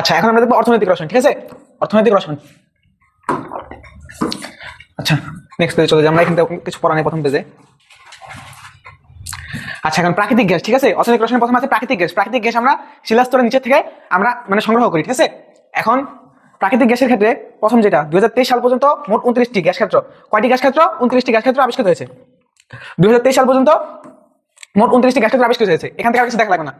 আচ্ছা এখন আমরা দেখবো অর্থনৈতিক রসায়ন, ঠিক আছে? অর্থনৈতিক রসায়ন। আচ্ছা নেক্সট পেজে চলে যাই আমরা, এখান থেকে কিছু পড়া নেই প্রথম পেজে। আচ্ছা এখন প্রাকৃতিক গ্যাস, ঠিক আছে? অর্থনৈতিক রসায়নের প্রথম আছে প্রাকৃতিক গ্যাস। প্রাকৃতিক গ্যাস আমরা শিলাস্তরের নিচে থেকে আমরা মানে সংগ্রহ করি, ঠিক আছে? এখন প্রাকৃতিক গ্যাসের ক্ষেত্রে প্রথম যেটা 2023 সাল পর্যন্ত মোট 29টি গ্যাস ক্ষেত্র, কয়টি গ্যাস ক্ষেত্র? 29টি গ্যাস ক্ষেত্র আবিষ্কৃত হয়েছে 2023 সাল পর্যন্ত, মোট 29টি গ্যাস ক্ষেত্র আবিষ্কৃত হয়েছে। এখান থেকে আর কিছু দেখা লাগবে না।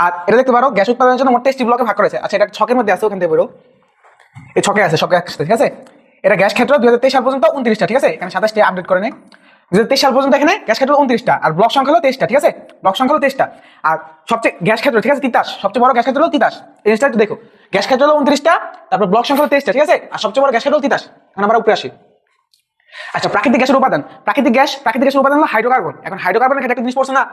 আর এটা দেখতে পারো গ্যাস উৎপাদনের জন্য মোট 23টি ব্লকে ভাগ করেছে। আচ্ছা এটা ছকের মধ্যে আছে, ওখান থেকে বলো, এই ছকে আছে, ছকে আছে, ঠিক আছে? এটা গ্যাস ক্ষেত্র 2023 সাল পর্যন্ত 29টা, ঠিক আছে? এখানে 27টি আপডেট করে নেই। 2023 সাল পর্যন্ত এখানে গ্যাস ক্ষেত্র 29টা, আর ব্লক সংখ্যা হলো 23টা, ঠিক আছে? ব্লক সংখ্যা হলো 23টা। আর সবচেয়ে গ্যাস ক্ষেত্র, ঠিক আছে, তিতাস, সবচেয়ে বড় গ্যাস ক্ষেত্র হলো তিতাস। এই জিনিসটা একটু দেখো, গ্যাস ক্ষেত্র হলো 29টা, তারপর ব্লক সংখ্যা হলো 23টা, ঠিক আছে? আর সবচেয়ে বড় গ্যাস ক্ষেত্র হলো তিতাস। এখন আমরা উপরে আসি। আচ্ছা প্রাকৃতিক গ্যাসের উপাদান, প্রাকৃতিক গ্যাসের উপাদান হলো হাইড্রোকার্বন। এখন হাইড্রোকার্বনের ক্ষেত্রে একটা জিনিস পড়ছে না,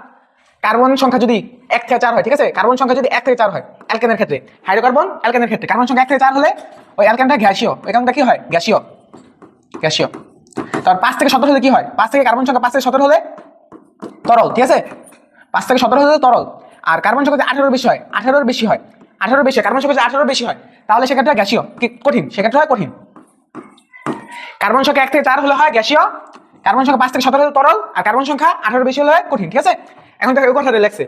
কার্বন সংখ্যা যদি 1 থেকে 4 হয়, ঠিক আছে? কার্বন সংখ্যা যদি 1 থেকে 4 হয় অ্যালকেনের ক্ষেত্রে, হাইড্রোকার্বন অ্যালকেনের ক্ষেত্রে কার্বন সংখ্যা 1 থেকে 4 হলে ওই অ্যালকেনটা গ্যাসীয়, ওই কারণটা কি হয়? গ্যাসীয়। তারপর 5 থেকে 17 হলে কি হয়? 5 থেকে কার্বন সংখ্যা 5 থেকে 17 হলে তরল, ঠিক আছে? 5 থেকে 17 হলে তরল। আর কার্বন সংখ্যা যদি 18 বেশি হয়, 18 বেশি হয়, কার্বন সংখ্যা যদি 18 বেশি হয় তাহলে সেক্ষেত্রে গ্যাসীয়, কি কঠিন, সেক্ষেত্রে হয় কঠিন। কার্বন সংখ্যা 1 থেকে 4 হলে হয় গ্যাসীয়, কার্বন সংখ্যা 5 থেকে 17 হলে তরল, আর কার্বন সংখ্যা 18 বেশি হলে কঠিন, ঠিক আছে? এখন দেখো এই কথাটা লেখছে,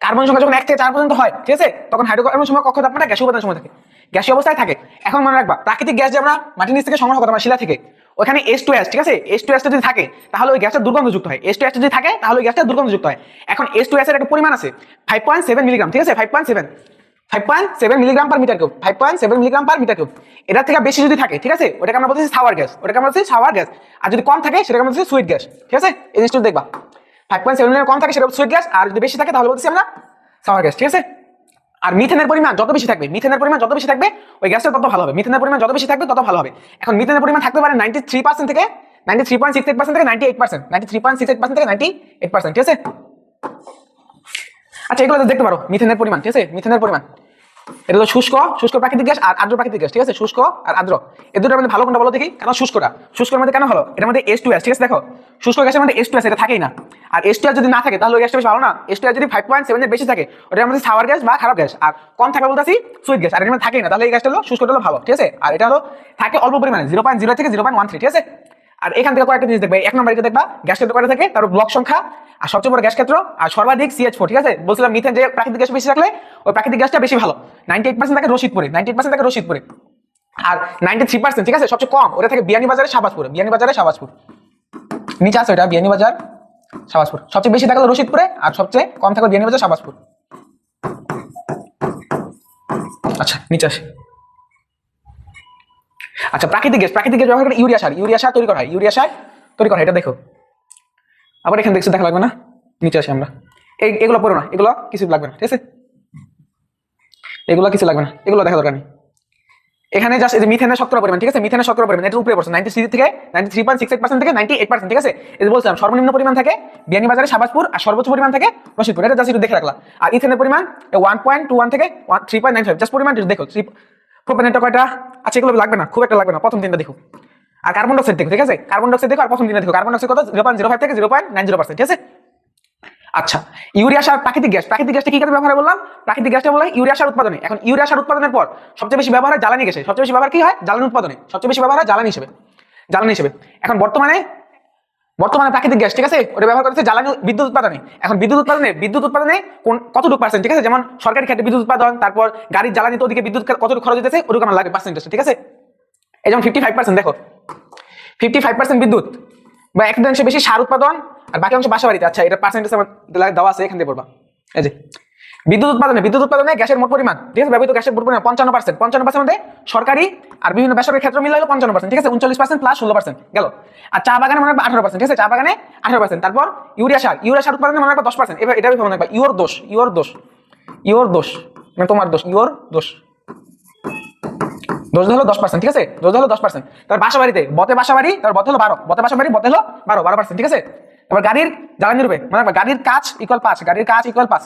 কার্বন সংখ্যা যখন 1 থেকে 4 পর্যন্ত হয়, ঠিক আছে, তখন হাইড্রোকার্বন সময় কক্ষ তাপমাত্রা গ্যাসীয় উপাদান সময় থাকে, গ্যাসীয় অবস্থায় থাকে। এখন মনে রাখবা প্রাকৃতিক গ্যাস যে আমরা মাটির নিচ থেকে সংগ্রহ করতাম শিলা থেকে, ওখানে H2S, ঠিক আছে? H2S যদি থাকে তাহলে ওই গ্যাসটা দুর্গন্ধযুক্ত হয়। H2S যদি থাকে তাহলে ওই গ্যাসটা দুর্গন্ধযুক্ত হয়। এখন H2S এর একটা পরিমাণ আছে 5.7 মিলিগ্রাম, ঠিক আছে? 5.7 milligram per metre cube, 5.7 milligram per metre cube. এটার থেকে বেশি যদি থাকে, ঠিক আছে, ওটাকে আমরা বলতেছি সাওয়ার গ্যাস, আর যদি কম থাকে সেটাকে আমরা বলতেছি সুইট গ্যাস, ঠিক আছে? এই জিনিসটা দেখবা 5.7 মিলিগ্রাম কম থাকে সেটা সুইট গ্যাস, আর যদি বেশি থাকে তাহলে বলতেছি আমরা সাওয়ার গ্যাস, ঠিক আছে? আর মিথেনের পরিমাণ যত বেশি থাকবে, ওই গ্যাসটা তত ভালো হবে। মিথেনের পরিমাণ যত বেশি থাকবে তত ভালো হবে। এখন মিথেনের পরিমাণ থাকতে পারে 93% থেকে 93.68% থেকে 98%, 93.68% থেকে 98%, ঠিক আছে? আচ্ছা এগুলো দেখতে পারো মিথেনের পরিমাণ, ঠিক আছে? মিথেনের পরিমাণ এটা হলো শুষ্ক প্রাকৃতিক গ্যাস আর আর্দ্র প্রাকৃতিক গ্যাস, ঠিক আছে? শুষ্ক আর আর্দ্র এই দুটোর মধ্যে ভালো কোনটা বলো দেখি? কেন শুষ্কের মধ্যে কেন ভালো? এটার মধ্যে H2S, ঠিক আছে? দেখো শুষ্ক গ্যাসের মধ্যে H2S এটা থাকেই না। আর H2S যদি না থাকে তাহলে ওই গ্যাসটা বেশ ভালো না। H2S যদি 5.7 এর বেশি থাকে ওটা আমাদের সাওয়ার গ্যাস বা খারাপ গ্যাস, আর কম থাকবে বলতেছি সুইট গ্যাস। আর এর মধ্যে থাকেই না তাহলে এই গ্যাসটা হলো শুষ্কটা হলো ভালো, ঠিক আছে? আর এটা হলো থাকে অল্প পরিমাণে 0.0 থেকে 0.13, ঠিক আছে? আর এখান থেকে কয়েকটা জিনিস দেখবে। 1 নম্বর এটা দেখবা গ্যাস ক্ষেত্র কয়টা থাকে, তার ব্লক সংখ্যা, আর সবচেয়ে বড় গ্যাস ক্ষেত্র, আর সর্বাধিক CH4, ঠিক আছে? বলছিলাম মিথেন যে প্রাকৃতিক গ্যাস বেশি থাকলে ওই প্রাকৃতিক গ্যাসটা বেশি ভালো। 98% থাকে রশিদপুরে, 98% থাকে রশিদপুরে। আর 93%, ঠিক আছে, সবচেয়ে কম ওটা থাকে বিয়ানীবাজারে শাহবাজপুরে, নিচে আছে ওটা বিয়ানীবাজার শাহবাজপুর। সবচেয়ে বেশি থাকলো রশিদপুরে, আর সবচেয়ে কম থাকলো বিয়ানীবাজার শাহবাজপুর। আচ্ছা নিচে আসে। আচ্ছা প্রাকৃতিক গ্যাস ব্যবহার করে ইউরিয়া সার তৈরি করা হয়, এটা দেখো। আবার এখানে দেখা লাগবে না, নিচে আসি আমরা। এগুলো পড়ো না, এগুলো কিছু লাগবে না, ঠিক আছে? এগুলো কিছু লাগবে না, এগুলো দেখা দরকার নেই। এখানে জাস্ট এই যে মিথেনের শতকরা পরিমাণ, ঠিক আছে? মিথেনের শতকরা পরিমাণ এটা উপরে পড়ছে 93 থেকে 93.68% থেকে 98%, ঠিক আছে? এই যে বলছিলাম সর্বনিম্ন পরিমাণ থাকে বিয়ানীবাজারে শাহবাজপুর, আর সর্বোচ্চ পরিমাণ থাকে রশিদপুর। এটা জাস্ট একটু দেখে রাখলা। আর ইথেনের পরিমাণ 1.21 থেকে 3.95, জাস্ট পরিমাণ দেখো। প্রোপেনেটটা কয়টা? আচ্ছা এগুলো লাগবে না, খুব একটা লাগবে না, প্রথম তিনটা দেখো। আর কার্বন ডাইঅক্সাইড দেখো, ঠিক আছে? কার্বন ডাইঅক্সাইড দেখো, আর প্রথম তিনটা দেখো। কার্বন ডাইঅক্সাইড কত? 0.05 থেকে 0.90%, ঠিক আছে? আচ্ছা ইউরিয়া সার প্রাকৃতিক গ্যাসটা কি কাজে ব্যবহার হয় বললাম? প্রাকৃতিক গ্যাসটা বলা হয় ইউরিয়া সার উৎপাদনে। এখন ইউরিয়া সার উৎপাদনের পর সবচেয়ে বেশি ব্যবহার হয় জ্বালানি গ্যাসে। সবচেয়ে বেশি ব্যবহার কি হয়? জ্বালানি উৎপাদনে। সবচেয়ে বেশি ব্যবহার হয় জ্বালানি হিসেবে। এখন বর্তমানে প্রাকৃতিক গ্যাস, ঠিক আছে, ওটা ব্যবহার করতেছে জ্বালানি বিদ্যুৎ উৎপাদনে। এখন বিদ্যুৎ উৎপাদনে কতটুকু পার্সেন্ট, ঠিক আছে? যেমন সরকারি ক্ষেত্রে বিদ্যুৎ উৎপাদন, তারপর গাড়ির জ্বালানিতে ওদিকে বিদ্যুৎ কতটুকু খরচ হতেছে ওটুকু আমার লাগে পার্সেন্টেজ, ঠিক আছে? এই যেমন 55%, দেখো 55% বিদ্যুৎ বা 1% বেশি সার উৎপাদন, আর বাকি অংশ বাসা বাড়িতে। আচ্ছা এটা পার্সেন্টেজ আমার দেওয়া আছে, এখান থেকে পড়বা। এই যে বিদ্যুৎ উৎপাদনে গ্যাসের মোট পরিমাণ, ঠিক আছে, ব্যবহৃত গ্যাসের মোট পরিমাণ 55%। মধ্যে সরকারি আর বিভিন্ন বেসরকারি ক্ষেত্র মিলে হলো 55%, ঠিক আছে? 39% প্লাস 16% গেল। আর চা বাগানে মনে রাখবা 18%, ঠিক আছে? চা বাগানে 18%। তারপর ইউরিয়া সার উৎপাদনে মনে রাখবা 10%। এবার এটা মনে রাখবা ইওর দোষ মানে তোমার দোষ, ইওর দোষ হলো 10%, ঠিক আছে? 10%। তার বাসা বাড়িতে বতে বাসা বাড়ি, তার বতে হলো 12, বতে বাসা বাড়ি বতে হলো 12%, ঠিক আছে? তারপর গাড়ির জ্বালানি রূপে মানে গাড়ির কাজ ইকুয়াল 5,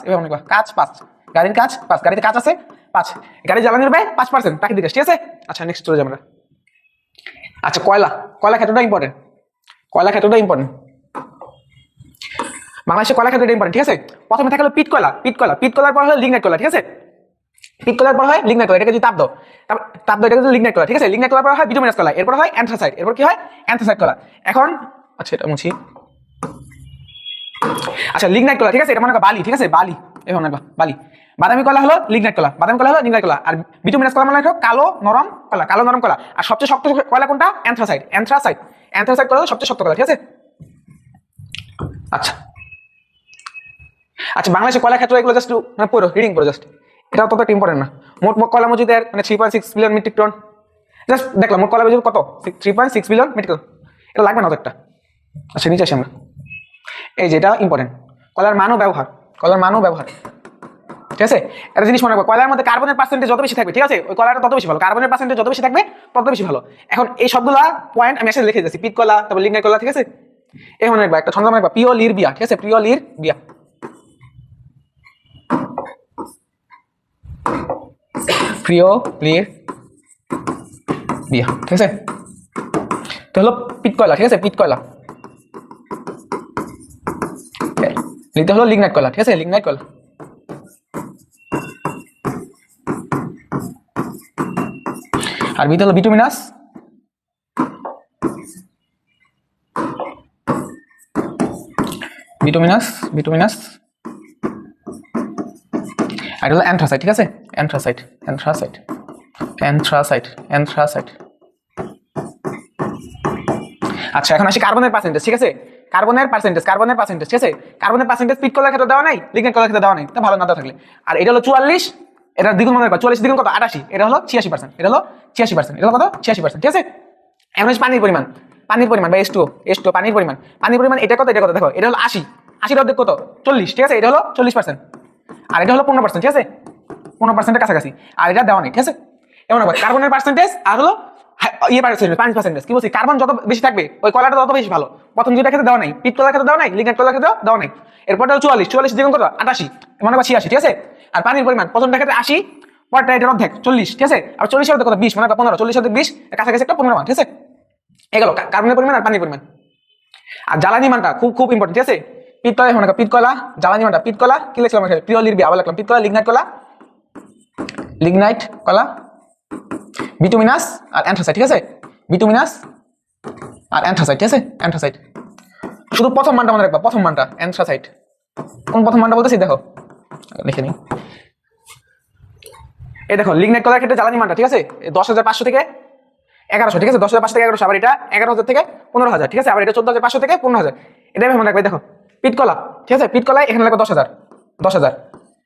এভাবে মনে করবা কাজ 5, গাড়ির কাজ 5, গাড়িতে কাজ আছে 5, গাড়ির জ্বালানি রূপে 5% প্রাকৃতিক গ্যাস, ঠিক আছে? আচ্ছা নেক্সট চলে যাই আমরা। আচ্ছা কয়লা ক্ষেত্রটা ইম্পর্টেন্ট। বাংলাদেশে কয়লা ক্ষেত্রটা ইম্পর্টেন্ট, ঠিক আছে? প্রথমে থাকে হলো পিট কয়লার পর হলো লিগনাইট কয়লা, ঠিক আছে? পিট কলার পর হয় লিগনাইট কলা, এটাকে যদি তাপ দাও, তাপ দাও, এটাকে লিগনাইট কলা, ঠিক আছে। লিগনাইট কলার পর হয় বিটুমিনাস কলা, এরপর হয় অ্যান্থ্রাসাইট, এরপর কি হয় অ্যান্থ্রাসাইট কলা। এখন আচ্ছা এটা মুছি, আচ্ছা লিগনাইট কলা, ঠিক আছে, এটা মনে করো বালি, ঠিক আছে, বালি, এই মনে করো বালি। বাদামি কলা হলো লিগনাইট কলা, বাদামি কলা হলো লিগনাইট কলা। আর বিটুমিনাস কলা মানে রাখো কালো নরম কলা, কালো নরম কলা। আর সবচেয়ে শক্ত কয়লা কোনটা? অ্যান্থ্রাসাইট, অ্যান্থ্রাসাইট, অ্যান্থ্রাসাইট কলা হলো সবচেয়ে শক্ত কলা, ঠিক আছে। আচ্ছা আচ্ছা, বাংলাদেশে কয়লা ক্ষেত্র এগুলো জাস্ট মানে পড়ো, রিডিং করো জাস্ট, এটা তত ইম্পর্টেন্ট না। মোট কয়লা মজুদের মানে 3.6 বিলিয়ন মেট্রিক টন, জাস্ট দেখলাম মোট কয়লা মজুদ কত 3.6 বিলিয়ন মেট্রিক টন, এটা লাগবে না অত একটা। আচ্ছা নিচে আসি আমরা, এই যে এটা ইম্পর্টেন্ট, কয়লার মান ও ব্যবহার, কয়লার মান ও ব্যবহার, ঠিক আছে। একটা জিনিস মনে রাখবো, কয়লার মধ্যে কার্বনের পার্সেন্টেজ যত বেশি থাকবে, ঠিক আছে, ওই কয়লাটা তত বেশি ভালো, কার্বনের পার্সেন্টেজ যত বেশি থাকবে তত বেশি ভালো। এখন এই সবগুলো পয়েন্ট আমি এসে লিখে দিচ্ছি, পিট কয়লা, তারপর লিগনাইট কয়লা, ঠিক আছে। এই মনে রাখবা একটা ছন্দ মনে রাখবা, পিও লির বিয়া, ঠিক আছে, পিও লির বিয়া, প্রিয় লির বিয়া, ঠিক আছে। তো হলো পিট কয়লা, ঠিক আছে, পিট কয়লা, লিখতে হলো লিগনাইট কয়লা, ঠিক আছে, লিগনাইট কয়লা। আর বিতে হলো বিটুমিনাস, বিটুমিনাস, বিটুমিনাস। আর হলো অ্যান্থ্রাসাইট, ঠিক আছে, অ্যান্থ্রাসাইট, অ্যান্থ্রাসাইট, অ্যান্থ্রাসাইট, অ্যান্থ্রাসাইট। আচ্ছা এখন আসি কার্বনের পার্সেন্টেজ, ঠিক আছে, কার্বনের পার্সেন্টেজ, কার্বনের পার্সেন্টেজ, ঠিক আছে। কার্বনের পার্সেন্টেজ পিট কলার ক্ষেত্রে দেওয়া নাই, লিগনাইট কলার ক্ষেত্রে দেওয়া নাই, তা ভালো না দেওয়া থাকলে। আর এটা হলো 44, এটা দ্বিগুণ মনে রাখবা, 44 দ্বিগুণ কত 88, এটা হলো 86%, এটা হলো 86%, এটা হলো কত 86%, ঠিক আছে। এখন হচ্ছে পানির পরিমাণ, পানির পরিমাণ বা H2O পানির পরিমাণ, পানির পরিমাণ এটা কত, এটা কত, দেখো এটা হলো 80, 80 অর্ধেক কত 40, ঠিক আছে, এটা হলো 40%, আর এটা হলো 15%, ঠিক আছে, 15%-এর কাছাকাছি। আর এটা দেওয়া নেই, ঠিক আছে। এমন কার্বনের পার্সেন্টেজ আর হলো পানির পার্সেন্টেজ, কি বলছি, কার্বন যত বেশি থাকবে ওই কলাটা তত বেশি ভালো। প্রথম দুইটা ক্ষেত্রে দেওয়া নাই, পিট কলার ক্ষেত্রে দেওয়া নাই, লিগনাইট কলার ক্ষেত্রে দেওয়া নাই। এরপর হলো 44, 44 দ্বিগুণ কত 88, মনে করো 86, ঠিক আছে। আর পানির পরিমাণ প্রথমটা ক্ষেত্রে 80, পরটা এটার অর্ধেক 40, ঠিক আছে। আর 40 অর্ধেক কত 20, মনে করো 15, 40 অর্ধেক 20, কাছাকাছি একটা 15 মান, ঠিক আছে। এগুলো কার্বনের পরিমাণ আর পানির পরিমাণ। আর জ্বালানি মানটা খুব খুব ইম্পর্টেন্ট, ঠিক আছে। পিট কলা, মনে করো পিট কলা, জ্বালানি মানটা পিট কলা, কি লিখলাম এখানে প্রিয় লিরবি, আবার লিখলাম পিট কলা, লিগনাইট কলা, লিগনাইট কলা, বিটুমিনাস আর অ্যান্থ্রাসাইট, ঠিক আছে, বিটুমিনাস আর অ্যান্থ্রাসাইট, ঠিক আছে, অ্যান্থ্রাসাইট। শুধু প্রথম মানটা মনে রাখবা, প্রথম মানটা অ্যান্থ্রাসাইট। কোন প্রথম মানটা বলতেছি দেখো, লিখে নিই। এই দেখো লিগনাইট কলার ক্ষেত্রে জ্বালানি মানটা, ঠিক আছে, 10,500 থেকে 1100, ঠিক আছে, 10,500 থেকে 1100, আবার এটা 11,000 থেকে 15,000, ঠিক আছে, আবার এটা 14,500 থেকে 15,000, এটা আমি মনে রাখবে। দেখো পিট কলা, ঠিক আছে, পিট কলায় এখানে লাগবে 10,000, 10,000,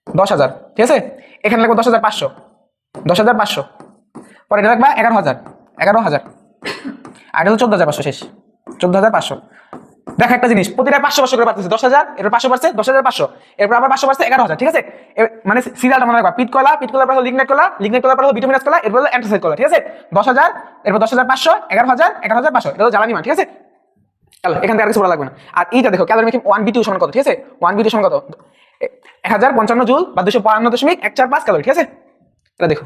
10,000, ঠিক আছে, এখানে লাগবে 10,500, 10,500, পরে এটা রাখবা 11,000, 11,000, আর এটা হলো 14,500, শেষ 14,500। দেখো একটা জিনিস, প্রতিটা 500 করে বাড়তেছে, 10,000, এরপর 500 বাড়ছে 10,500, এরপর আবার 500 বাড়ছে 11,000, ঠিক আছে। মানে সিরিয়ালটা মনে রাখবা, পিট কলা, পিট কলার পর হলো লিগনাইট কলা, লিগনাইট কলার পর হলো বিটুমিনাস কলা, এরপর হলো অ্যান্থ্রাসাইট কলা, ঠিক আছে। 10,000, এরপর 10,500, 11,000, 11,500, এটা হলো জ্বালানি মান, ঠিক আছে। চলো এখান থেকে আর কিছু বলা লাগবে না। আর এইটা দেখো ক্যালোরি 1B2 সমান কত, ঠিক আছে, 1B2 সমান কত 1055 জুল বা 252.145 ক্যালোরি, ঠিক আছে, এটা দেখো।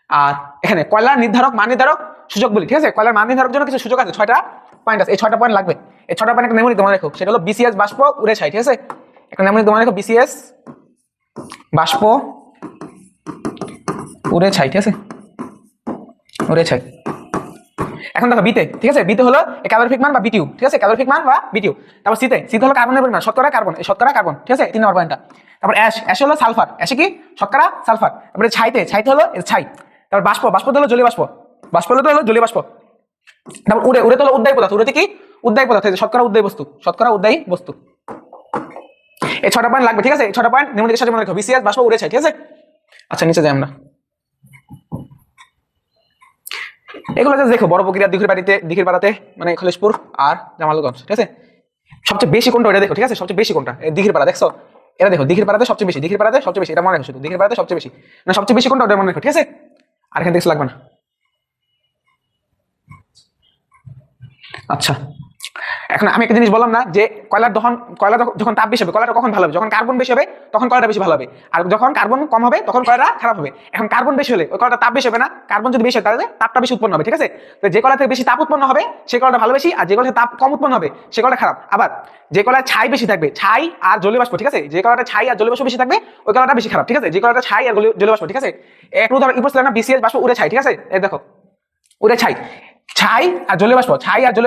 আর এখানে কয়লার নির্ধারক, মান নির্ধারক সূচক বলি, ঠিক আছে, কয়লার মান নির্ধারক জন্য কিছু সূচক আছে, 6টা পয়েন্ট আছে, এই 6টা পয়েন্ট লাগবে। এই 6টা পয়েন্ট একটা মেমোরি তোমার রাখো, সেটা হলো BCS বাষ্প উড়ে ছাই, ঠিক আছে, একটা মেমোরি তোমার রাখো, BCS বাষ্প উড়ে ছাই, ঠিক আছে, উড়ে ছাই। এখন দেখো বিতে, ঠিক আছে, বিতে হলো ক্যালোরিফিক মান বা বিটিউ, ঠিক আছে, ক্যালোরিফিক মান বা বিটিউ। তারপর সিতে, সিতে হলো কার্বনের পরিমাণ, শতকরা কার্বন, এই শতকরা কার্বন, ঠিক আছে, 3 নম্বর পয়েন্টটা। তারপর অ্যাশ, অ্যাশ হলো সালফার, অ্যাশে কি শতকরা সালফার। তারপরে ছাইতে, ছাইতে হলো ছাই। তারপর বাষ্প, বাষ্প হলো জলীয় বাষ্প, বাষ্প হলো জলীয় বাষ্প। তারপর উড়ে, উড়ে তো হলো উদ্যায়ী পদার্থ, উড়েতে কি উদ্যায়ী পদার্থ, শতকরা উদ্যায়ী বস্তু, শতকরা উদ্যায়ী বস্তু। এই 6টা পয়েন্ট লাগবে, ঠিক আছে, এই 6টা পয়েন্ট নিম্নলিখিত সাথে মনে রাখো, BCS বাষ্প উড়ে ছাই, ঠিক আছে। আচ্ছা নিচে যাই আমরা, এগুলো দেখো বড় প্রক্রিয়া দিঘির পাড়াতে মানে খলিশপুর আর জামালগঞ্জ, ঠিক আছে। সবচেয়ে বেশি কোনটা এটা দেখো, ঠিক আছে, সবচেয়ে বেশি কোনটা দিঘির পাড়া, দেখছো এটা দেখো, দিঘির পাড়াতে সবচেয়ে বেশি, দিঘির পাড়াতে সবচেয়ে বেশি, এটা মনে রাখো শুধু, দিঘির পাড়াতে সবচেয়ে বেশি, না সবচেয়ে বেশি কোনটা ওটা মনে রাখো, ঠিক আছে। আর এখানে দেখতে লাগবে না। আচ্ছা এখন আমি একটা জিনিস বললাম না যে কয়লা যখন তাপ বেশি হবে কয়লাটা কখন ভালো হবে, যখন কার্বন বেশি হবে তখন কয়লাটা বেশি ভালো হবে, আর যখন কার্বন কম হবে তখন কয়লাটা খারাপ হবে। এখন কার্বন বেশি হলে ওই কয়লাটা তাপ বেশি হবে না, কার্বন যদি বেশি হয় তাহলে তাপটা বেশি উৎপন্ন হবে, ঠিক আছে। তো যে কয়লা থেকে বেশি তাপ উৎপন্ন হবে সেই কয়লাটা ভালো বেশি, আর যে কয়লা থেকে তাপ কম উৎপন্ন হবে সেই কয়লাটা খারাপ। আবার যে কয়লায় ছাই বেশি থাকবে, ছাই আর জলীয় বাষ্প, ঠিক আছে, যে কয়লাটা ছাই আর জলীয় বাষ্প বেশি থাকবে ওই কয়লাটা বেশি খারাপ, ঠিক আছে। যে কয়লাটা ছাই আর জলীয় বাষ্প, ঠিক আছে, এক উদাহরণ উপর ছিল না বিসিএস বাষ্প উড়ে ছাই, ঠিক আছে, এই দেখো উড়ে ছাই, ছাই আর জলীয়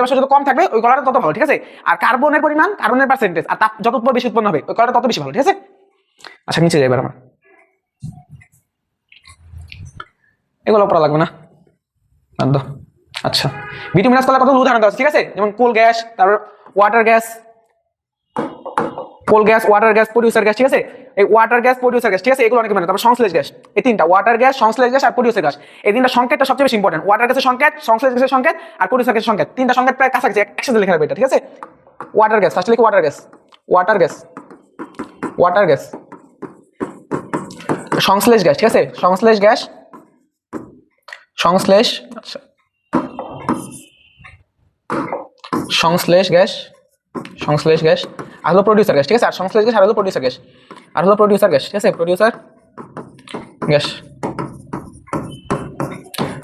বাষ্প যত কম থাকবে ওই কলাটা তত ভালো, ঠিক আছে। আর কার্বনের পরিমাণ, কার্বনের পার্সেন্টেজ আর তাপ যত বেশি উৎপন্ন হবে ওই কলাটা তত বেশি ভালো, ঠিক আছে। আচ্ছা নিচে যাই এবার আমরা, এগুলো পড়া লাগবে না। আচ্ছা বিটুমিনাস কলার কতগুলো উদাহরণ দেওয়া আছে, ঠিক আছে, যেমন কোল গ্যাস, তারপর water gas, coal gas, water gas, producer gas, ঠিক আছে। এই ওয়াটার গ্যাস, প্রডিউসার গ্যাস, ঠিক আছে, এগুলো অনেকে মানে। তারপর সংশ্লেষ গ্যাস, এই তিনটা ওয়াটার গ্যাস, সংশ্লেষ গ্যাস আর প্রডিউসার গ্যাস, এই তিনটা সংকেতটা সবচেয়ে বেশি ইম্পর্টেন্ট। ওয়াটার গ্যাসের সংকেত, সংশ্লেষ গ্যাসের সংকেত আর প্রডিউসার গ্যাসের সংকেত, তিনটা সংকেত প্রায় কাছাকাছি, একসাথে লেখা হবে এটা, ঠিক আছে। ওয়াটার গ্যাস, ফার্স্টে লিখি water gas, water gas, water gas, সংশ্লেষ গ্যাস, ঠিক আছে, সংশ্লেষ গ্যাস, সংশ্লেষ, আচ্ছা সংশ্লেষ গ্যাস, সংশ্লেষ গ্যাস আর হলো প্রডিউসার গ্যাস, ঠিক আছে। আর সংশ্লেষ গ্যাস আর হলো প্রডিউসার গ্যাস, আর হলো প্রডিউসার গ্যাস, ঠিক আছে, producer gas.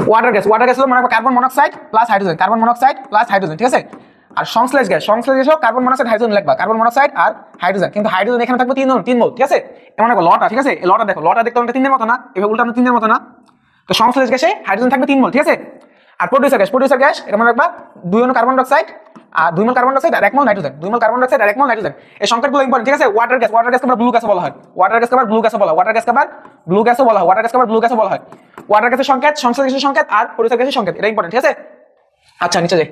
Water gas, water gas হলো মনে রাখবে carbon monoxide plus hydrogen, carbon monoxide plus hydrogen, ঠিক আছে। আর সংশ্লেষ গ্যাস, সংশ্লেষ গ্যাস হলো কার্বন মনোক্সাইড হাইড্রোজেন লিখবা, কার্বন মনোক্সাইড আর হাইড্রোজেন, কিন্তু হাইড্রোজেন এখানে থাকবে 3 মোল, ঠিক আছে। এমন একটা লটা, ঠিক আছে, এই লটা দেখো, লটা দেখতে অনেকটা 3-এর মতো না, এভাবে উল্টানো 3-এর মতো না। তো সংশ্লেষ গ্যাসে হাইড্রোজেন থাকবে 3 মোল, ঠিক আছে। আর প্রডিউসার গ্যাস, প্রডিউসার গ্যাস এটা মনে রাখবা 2 অণু কার্বন ডাইঅক্সাইড আর 2 মোল কার্বন ডাইঅক্সাইড আর 1 mole nitrogen, 2 mole carbon dioxide আর 1 মোল নাইট্রোজেন, এই সংকেতগুলো ইম্পর্টেন্ট, ঠিক আছে। ওয়াটার গ্যাস, ওয়াটার গ্যাসকে আমরা ব্লু গ্যাসও বলা হয়, ওয়াটার গ্যাসকে আবার ব্লু গ্যাসও বলা হয়, ওয়াটার গ্যাসকে আবার ব্লু গ্যাসও বলা হয়, ওয়াটার গ্যাসকে আবার ব্লু গ্যাসও বলা হয়। ওয়াটার গ্যাসের সংকেত, সংশ্লেষ গ্যাসের সংকেত আর প্রডিউসার গ্যাসের সংকেত, এটা ইম্পর্টেন্ট, ঠিক আছে। আচ্ছা নিচে যাই,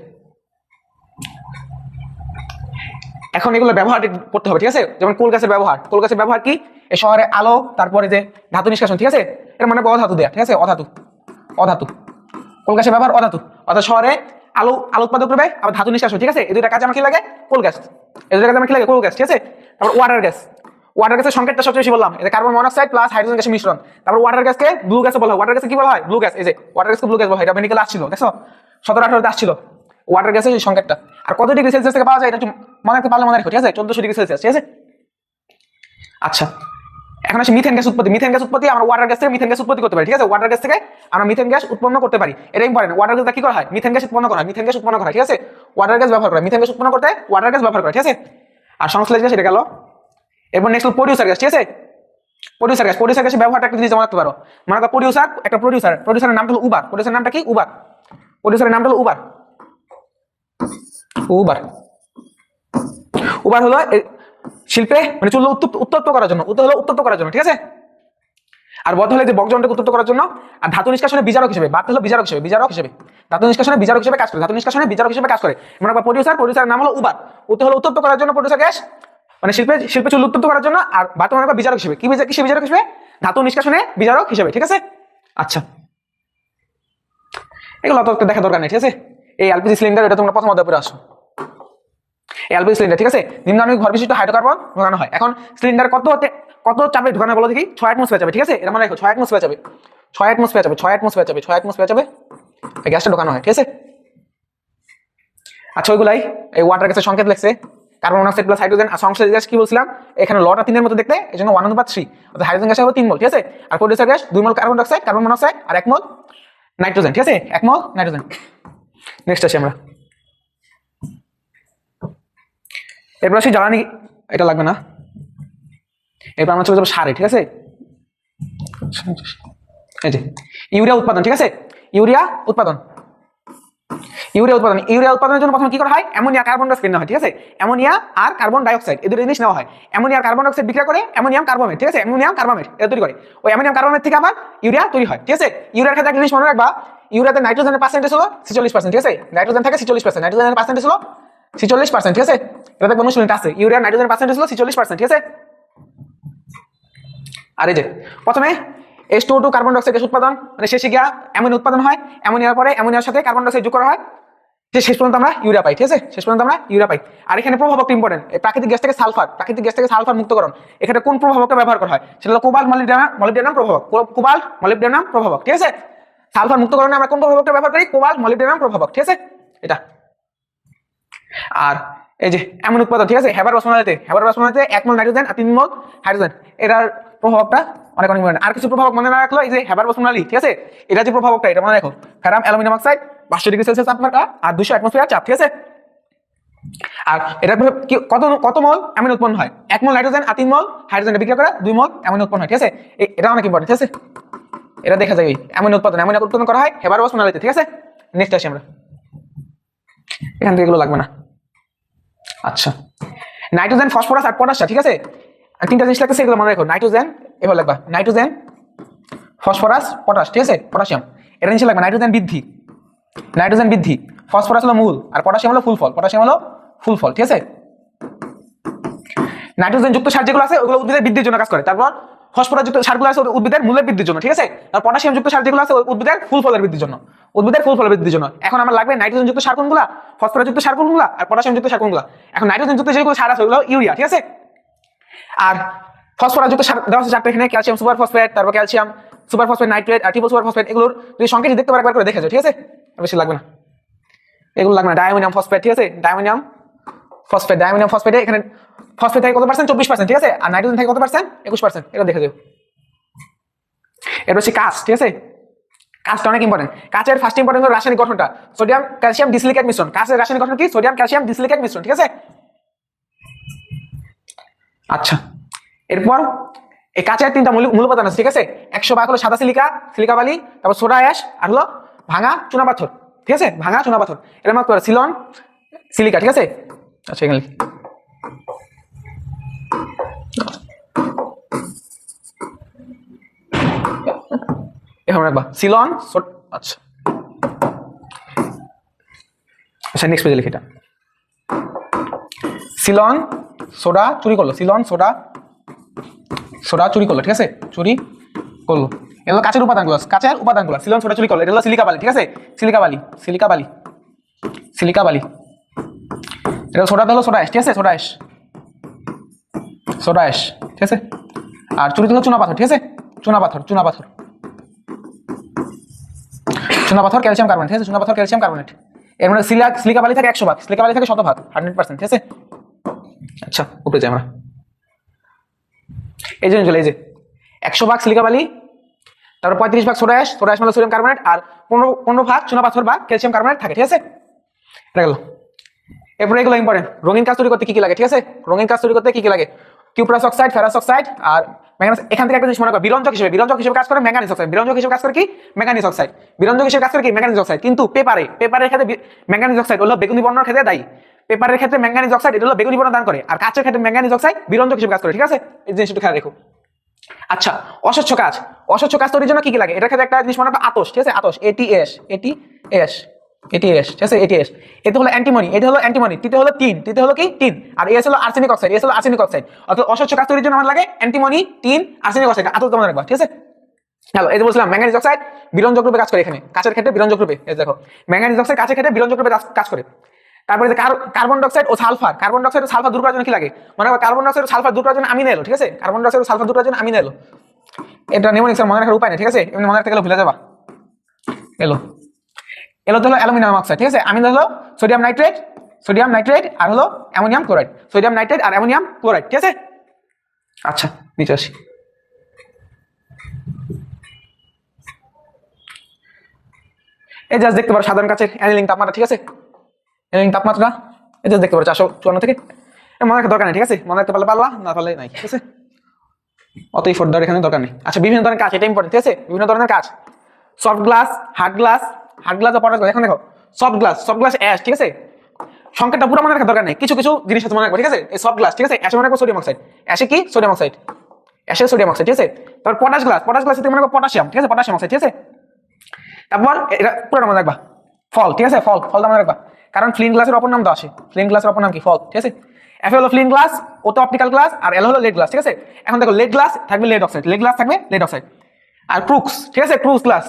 এখন এগুলো ব্যবহার করতে হবে, ঠিক আছে। যেমন কোল গ্যাসের ব্যবহার, কোল গ্যাসের ব্যবহার কি, এই শহরে আলো, তারপরে যে ধাতু নিষ্কাশন, ঠিক আছে, এটা মানে অধাতু দেয়া, ঠিক আছে, অধাতু, অধাতু, কোল গ্যাসের ব্যবহার অধাতু, অর্থাৎ শহরে আলো উৎপাদন করবে আবার ধাতু নিষ্কাশন, ঠিক আছে, এই দুইটা কাজে আমার কি লাগে, কোল গ্যাস, এই দুইটা কাজে আমার কি লাগে, কোল গ্যাস, ঠিক আছে। তারপর ওয়াটার গ্যাস, ওয়াটার গ্যাসের সংকেতটা সবচেয়ে বেশি বললাম, এটা কার্বন মনোক্সাইড প্লাস হাইড্রোজেন গ্যাসের মিশ্রণ। তারপর ওয়াটার গ্যাসকে ব্লু গ্যাসও বলা হয়, ওয়াটার গ্যাসকে কি বলা হয়, ব্লু গ্যাস, এই যে ওয়াটার গ্যাসকে ব্লু গ্যাস বলা হয়, এটা মেডিকেল আসছিল, দেখছো 17-18 আসছিল ওয়াটার গ্যাসের এই সংকেতটা। আর কত ডিগ্রি সেলসিয়াস থেকে পাওয়া যায় এটা একটু মনে রাখতে পারলে মনে রাখো, ঠিক আছে, 1400 ডিগ্রি সেলসিয়াস, ঠিক আছে। আচ্ছা এখন আসি মিথেন গ্যাস উৎপত্তি, মিথেন গ্যাস উৎপত্তি আমরা ওয়াটার গ্যাস থেকে মিথেন গ্যাস উৎপত্তি করতে পারি, ঠিক আছে, ওয়াটার গ্যাস থেকে আমরা মিথেন গ্যাস উৎপন্ন করতে পারি, এটা ইম্পর্টেন্ট। ওয়াটার গ্যাস কি করা হয়, মিথেন গ্যাস উৎপন্ন করা হয়, মিথেন গ্যাস উৎপন্ন করা হয়, ঠিক আছে, ওয়াটার গ্যাস ব্যবহার করা, মিথেন গ্যাস উৎপন্ন করতে ওয়াটার গ্যাস ব্যবহার করা, ঠিক আছে। আর সংশ্লেষ গ্যাস এটা গেল। এরপর নেক্সট প্রডিউসার গ্যাস, ঠিক আছে, প্রডিউসার গ্যাস, প্রডিউসার গ্যাসের ব্যবহারটা একটা জিনিস জানতে পারো, মানে প্রডিউসার, একটা প্রডিউসার, প্রডিউসারের নামটা হলো উবার, প্রডিউসারের নামটা কি, উবার, প্রডিউসারের নামটা হলো উবার, উবার, উবার হলো শিল্পে মানে চুল্লি উত্তপ্ত করার জন্য, হলো উত্তপ্ত করার জন্য, ঠিক আছে। আর বদ্ধ হলে যে বজ্রটাকে উত্তপ্ত করার জন্য। আর ধাতু নিষ্কাশনে বিজারক হিসেবে, বাদ হলো বিজারক হিসেবে, বিজারক হিসেবে, ধাতু নিষ্কাশনে বিজারক হিসেবে কাজ করে, ধাতু নিষ্কাশনে বিজারক হিসেবে কাজ করে। মানে প্রডিউসার, প্রডিউসারের নাম হলো উবার, হলো উত্তপ্ত করার জন্য প্রডিউসার গ্যাস, মানে শিল্পে চুল্লি উত্তপ্ত করার জন্য। আর বাদ মনে করবা বিজারক হিসেবে, কিসে বিজারক হিসেবে, ধাতু নিষ্কাশনে বিজারক হিসেবে, ঠিক আছে। আচ্ছা এগুলো তো দেখা দরকার নেই, ঠিক আছে। এই এলপিজি সিলিন্ডার এটা তোমরা প্রথম অধ্যায়ে পড়ে আসো, এলপিজি সিলিন্ডার, ঠিক আছে, নিম্নাণবিক ভর বিশিষ্ট হাইড্রোকার্বন ঢোকানো হয়। এখন সিলিন্ডার কত চাপে ঢোকানো বলো দেখি, 6 অ্যাটমসফিয়ার চাপে, ঠিক আছে, এটা মনে রাখো 6 অ্যাটমসফিয়ার চাপে, 6 অ্যাটমসফিয়ার চাপে, 6 অ্যাটমসফিয়ার চাপে, 6 অ্যাটমসফিয়ার চাপে এই গ্যাসটা ঢোকানো হয়, ঠিক আছে। আচ্ছা ওইগুলাই এই ওয়াটার গ্যাসের সংকেত লিখছে, কার্বন মনোক্সাইড প্লাস হাইড্রোজেন। আর সংশ্লেষ গ্যাস কি বলছিলাম, এখানে লটা 3-এর মতো দেখতে, এই জন্য 1/3, অর্থাৎ হাইড্রোজেন গ্যাস হবে 3 মোল, ঠিক আছে। আর producer gas 2 mole carbon dioxide, carbon monoxide আর 1 মোল নাইট্রোজেন, ঠিক আছে, 1 মোল নাইট্রোজেন। নেক্সট আসি আমরা, এরপর আসি জ্বালানি, এটা লাগবে না। এরপর আমরা চলে যাবো সারে, ঠিক আছে। এই যে ইউরিয়া উৎপাদন, ঠিক আছে, ইউরিয়া উৎপাদন, ইউরিয়া উৎপাদনের জন্য প্রথমে কি করা হয়, অ্যামোনিয়া কার্বন ডাইঅক্সাইড নেওয়া হয়, ঠিক আছে, অ্যামোনিয়া আর কার্বন ডাইঅক্সাইড এই দুটো জিনিস নেওয়া হয়। অ্যামোনিয়া আর কার্বন ডাইঅক্সাইড বিক্রিয়া করে অ্যামোনিয়াম কার্বমেট, ঠিক আছে, অ্যামোনিয়াম কার্বমেট এটা তৈরি করে। ওই অ্যামোনিয়াম কার্বমেট থেকে আবার ইউরিয়া তৈরি হয়, ঠিক আছে। ইউরিয়ার ক্ষেত্রে একটা জিনিস মনে রাখবা, ইউরিয়াতে নাইট্রোজেনের পার্সেন্টেজ হলো 46%, ঠিক আছে, নাইট্রোজেন থাকে 46%, নাইট্রোজেনের পার্সেন্টেজ হলো 46%, ঠিক আছে, এটা দেখো অনুশীলনীতে আছে, ইউরিয়ার নাইট্রোজেনের পার্সেন্টেজ হলো 46%, ঠিক আছে। আর এই যে প্রথমে H2O2 কার্বন ডাইঅক্সাইড গ্যাস উৎপাদন, মানে শেষে গিয়া অ্যামোনিয়া উৎপাদন হয়, অ্যামোনিয়ার পরে অ্যামোনিয়ার সাথে কার্বন ডাইঅক্সাইড যোগ করা হয়, যে শেষ পর্যন্ত আমরা ইউরিয়া পাই, ঠিক আছে, শেষ পর্যন্ত আমরা ইউরিয়া পাই। আর এখানে প্রভাবক ইম্পর্টেন্ট, প্রাকৃতিক গ্যাস থেকে সালফার মুক্তকরণ, এখানে কোন প্রভাবকটা ব্যবহার করা হয়, সেটা হলো কোবাল্ট মলিবডেনাম প্রভাবক, কোবাল্ট মলিবডেনাম প্রভাবক, ঠিক আছে। সালফার মুক্তকরণে আমরা কোন প্রভাবকটা ব্যবহার করি, কোবাল্ট মলিবডেনাম প্রভাবক, ঠিক আছে, এটা। আর এই যে এমন উৎপাদন, ঠিক আছে, হেবার রসমালাইতে 1 মোল নাইট্রোজেন আর 3 মোল হাইড্রোজেন, এটার প্রভাবটা অনেক ইম্পর্টেন্ট। আর কিছু প্রভাবক মনে না রাখলো, এই যে হেবার রসমালাই, ঠিক আছে, এটা যে প্রভাবকটা এটা মনে রাখো, ফেরাম অ্যালুমিনিয়াম অক্সাইড 500 ডিগ্রি সেলসিয়াস তাপমাত্রা আর 200 অ্যাটমসফিয়ার চাপ, ঠিক আছে। আর এটা কত কত মোল অ্যামিনো উৎপন্ন হয়, 1 মোল নাইট্রোজেন আর 3 মোল হাইড্রোজেন বিক্রিয়া করে 2 মোল অ্যামিনো উৎপন্ন হয়, ঠিক আছে। এটা অনেক ইম্পর্টেন্ট, ঠিক আছে, এটা দেখা যায় অ্যামিনো উৎপন্ন করা হয় হেবার রসমালাইতে, ঠিক আছে। নেক্সট আসি আমরা, এখান থেকে এগুলো লাগবে না। আচ্ছা, নাইট্রোজেন, ফসফরাস আর পটাশ, ঠিক আছে, তিনটা জিনিস লাগতেছে, এগুলো মনে রাখো। নাইট্রোজেন এভাবে লাগবা, নাইট্রোজেন, ফসফরাস, পটাশ, ঠিক আছে, পটাশিয়াম, এটা নিচে লাগবে। নাইট্রোজেন বৃদ্ধি, ফসফরাস হলো মূল আর পটাশিয়াম হলো ফুল ফল, ঠিক আছে। নাইট্রোজেন যুক্ত সার যেগুলো আছে ওগুলো উদ্ভিদের বৃদ্ধির জন্য কাজ করে। তারপর ফসফরাস যুক্ত সারগুলো আছে উদ্ভিদের মূলের বৃদ্ধির জন্য, ঠিক আছে। আর পটাশিয়াম যুক্ত সার যেগুলো আছে উদ্ভিদের ফুল ফলের বৃদ্ধির জন্য। এখন আমার লাগবে নাইট্রোজেন যুক্ত সার কোনগুলা, ফসফরাস যুক্ত সার কোনগুলা আর পটাশিয়াম যুক্ত সার কোনগুলা। এখন নাইট্রোজেন যুক্ত যেগুলো সার আছে ওগুলো ইউরিয়া, ঠিক আছে। আর ফসফরাস যুক্ত সার দেওয়া আছে চারটে, এখানে ক্যালসিয়াম সুপার ফসফেট, তারপর ক্যালসিয়াম সুপার ফসফেট নাইট্রেট আর ট্রিপল সুপার ফসফেট, এগুলোর যদি সংকেত দেখতে পারে একবার করে দেখে যাও, ঠিক আছে, বেশি লাগবে না, এগুলো লাগবে না। ডায়ামিনিয়াম ফসফেট, ঠিক আছে, ডায়ামিনিয়াম ফসফেটে এখানে ফসফেট থাকে কত পার্সেন্ট, 24%, ঠিক আছে। আর নাইট্রোজেন থাকে কত পার্সেন্ট, 21%, এটা দেখে যাও। এটা হচ্ছে কাঁচ, ঠিক আছে, কাঁচটা অনেক ইম্পর্টেন্ট। কাঁচের ফার্স্ট ইম্পর্টেন্ট হলো রাসায়নিক গঠনটা, সোডিয়াম ক্যালসিয়াম ডিসিলিকেট মিশ্রণ। কাঁচের রাসায়নিক গঠন কি, সোডিয়াম ক্যালসিয়াম ডিসিলিকেট মিশ্রণ, ঠিক আছে। আচ্ছা, এরপর এই কাঁচের 3টা মূল উপাদান আছে, ঠিক আছে। 100 ভাগ হলো সাদা সিলিকা বালি, তারপর সোডা অ্যাশ আর হলো ভাঙা চুনা পাথর, ঠিক আছে, এর মধ্যে সিলন সিলিকা, ঠিক আছে। আচ্ছা, এখানে এখন রাখবা সিলন, আচ্ছা নেক্সট পেজে লিখি এটা। সিলন সোডা চুরি করলো, ঠিক আছে, চুরি করলো। এগুলো কাঁচের উপাদানগুলো, সিলন সোডা চুরি করলো, এটা হলো সিলিকা বালি, ঠিক আছে, সিলিকা বালি। এটা সোডাটা হলো সোডা অ্যাশ, ঠিক আছে, সোডা অ্যাশ, ঠিক আছে। আর চুরি হলো চুনা পাথর, ঠিক আছে, চুনা পাথর ক্যালসিয়াম কার্বনেট, ঠিক আছে, ক্যালসিয়াম কার্বনেট। এর মানে সিলিকা বালি থাকে 100 ভাগ, সিলিকা বালি থাকে 100 ভাগ, 100%, ঠিক আছে। আচ্ছা, উপরে যাই আমরা, এই যে 100 ভাগ সিলিকা বালি, তারপর 35 ভাগ সোডা অ্যাশ মানে সোডিয়াম কার্বনেট, আর 15 ভাগ চুনা পাথর বা ক্যালসিয়াম কার্বনেট থাকে, ঠিক আছে। এটা গেল। এরপরে এগুলো ইম্পর্টেন্ট, রঙিন কাজ তৈরি করতে কি লাগে, ঠিক আছে, কিউপ্রাস অক্সাইড, ফেরাস অক্সাইড আর ম্যাঙ্গানিজ। এখান থেকে একটা জিনিস মনে করো, বিরঞ্জক হিসেবে কাজ করে ম্যাঙ্গানিজ অক্সাইড, কিন্তু পেপারের ক্ষেত্রে ম্যাঙ্গানিজ অক্সাইড হলো বেগুনি বর্ণের ক্ষেত্রে দায়ী। পেপারের ক্ষেত্রে ম্যাঙ্গানিজ অক্সাইড এটা হলো বেগুনি বর্ণ দান করে, আর কাঁচের ক্ষেত্রে ম্যাঙ্গানিজ অক্সাইড বিরঞ্জক হিসেবে কাজ করে, ঠিক আছে, এই জিনিসটা খেয়াল রেখো। আচ্ছা, অস্বচ্ছ কাজ তৈরির জন্য কি লাগে, এটার ক্ষেত্রে একটা জিনিস মনে করো আতশ, ঠিক আছে, আতশ, এটিএস, ঠিক আছে, এটা হলো অ্যান্টিমনি, তিতে হলো টিন, আর এস হলো আর্সেনিক অক্সাইড, অর্থাৎ অস্বচ্ছ কাজ তৈরির জন্য আমার লাগে অ্যান্টিমনি, টিন, আর্সেনিক অক্সাইড, আতশ মনে রাখবা, ঠিক আছে। হ্যালো, এই যে বলছিলাম ম্যাঙ্গানিজ অক্সাইড বিরঞ্জক রূপে কাজ করে, এখানে কাঁচের ক্ষেত্রে বিরঞ্জক রূপে, এই দেখো ম্যাঙ্গানিজ অক্সাইড কাঁচের ক্ষেত্রে বিরঞ্জক রূপে কাজ করে। তারপরে কার্বন ডাইঅক্সাইড ও সালফার দূর করার জন্য কি লাগে, মনে রাখবা কার্বন ডাইঅক্সাইড ও সালফার দূর করার জন্য আমিনো এলো, ঠিক আছে, এটা নিউমোনিক্স মনে রাখার উপায় নেই, ঠিক আছে, এমনি মনে রাখতে গেলে ভুলে যাবা। এলো তো হলো অ্যালুমিনিয়াম অক্সাইড, ঠিক আছে, আমিনো হলো সোডিয়াম নাইট্রেট আর হলো অ্যামোনিয়াম ক্লোরাইড, ঠিক আছে। আচ্ছা, নিচে আসি। এই জাস্ট দেখতে পারো সাধারণ কাচের অ্যানিলিং তাপমাত্রা, ঠিক আছে, এই জাস্ট দেখতে পারো 454 থেকে, মনে রাখার দরকার নেই, ঠিক আছে, মনে রাখতে পারলে পারলা, না পারলে নাই, ঠিক আছে, অতই ফোর্ডার এখানে দরকার নেই। আচ্ছা, বিভিন্ন ধরনের কাজ, এটা ইম্পর্টেন্ট, ঠিক আছে, বিভিন্ন ধরনের কাজ, সফট গ্লাস, হার্ড গ্লাস ও পটাশ গ্লাস। এখন দেখো সফট গ্লাস অ্যাশ, ঠিক আছে, সংকেতটা পুরো মনে রাখার দরকার নেই, কিছু জিনিস মনে রাখবো, ঠিক আছে। এই সফট গ্লাস, ঠিক আছে, অ্যাশে মনে রাখবো সোডিয়াম অক্সাইড, সোডিয়াম অক্সাইড, ঠিক আছে। তারপর পটাশ গ্লাস মনে রাখবো পটাশিয়াম, ঠিক আছে, পটাশিয়াম অক্সাইড, ঠিক আছে। তারপর এটা পুরো মনে রাখবা ফল, ঠিক আছে, ফলটা মনে রাখবা, কারণ ফ্লিন গ্লাসের অপর নাম তো আসে, ফ্লিন গ্লাসের অপর নাম কি, ফল, ঠিক আছে। এফ হলো ফ্লিন গ্লাস, ও তো অপটিক্যাল গ্লাস, আর এল হলো লেড গ্লাস, ঠিক আছে। এখন দেখো লেড গ্লাস থাকবে লেড অক্সাইড, আর ক্রুক্স, ঠিক আছে, ক্রুক্স গ্লাস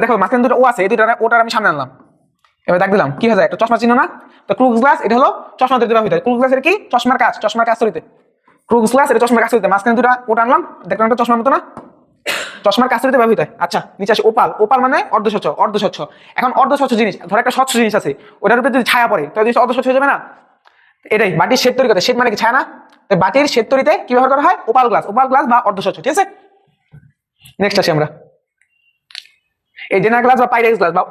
দেখো মাঝখানে দুটো ও আছে, এই দুটো ওটার আমি সামনে আনলাম, এবার দেখ দিলাম কি হয়ে যায়, একটা চশমা চিহ্ন না, তো ক্রুক্স গ্লাস এটা হলো চশমা তৈরি ভিতরে, ক্রুক্স গ্লাসের কি চশমার কাজ তৈরিতে, ক্রুক্স গ্লাস এটা চশমার কাজ তৈরিতে, মাঝখানে দুটো ওটা আনলাম, দেখলাম একটা চশমার মতো না, চশমার কাছ থেকে ব্যবহৃত হয়। আচ্ছা নিচে আসি ওপাল। ওপাল মানে অর্ধস্বচ্ছ, অর্ধস্বচ্ছ। এখন অর্ধস্বচ্ছ জিনিস, ধর একটা স্বচ্ছ জিনিস আছে, ওটার উপরে যদি ছায়া পড়ে তাহলে জিনিস অর্ধস্বচ্ছ হয়ে যাবে না? এটাই বাটির শেড তৈরি করতে, শেড মানে কি ছায়া না? তাই বাটির শেড তৈরিতে কি ব্যবহার করা হয়? ওপাল গ্লাস, ওপাল গ্লাস বা অর্ধস্বচ্ছ। ঠিক আছে, নেক্সট আসি আমরা এই জেনার গ্লাস বা পাইরেক্স গ্লাস বা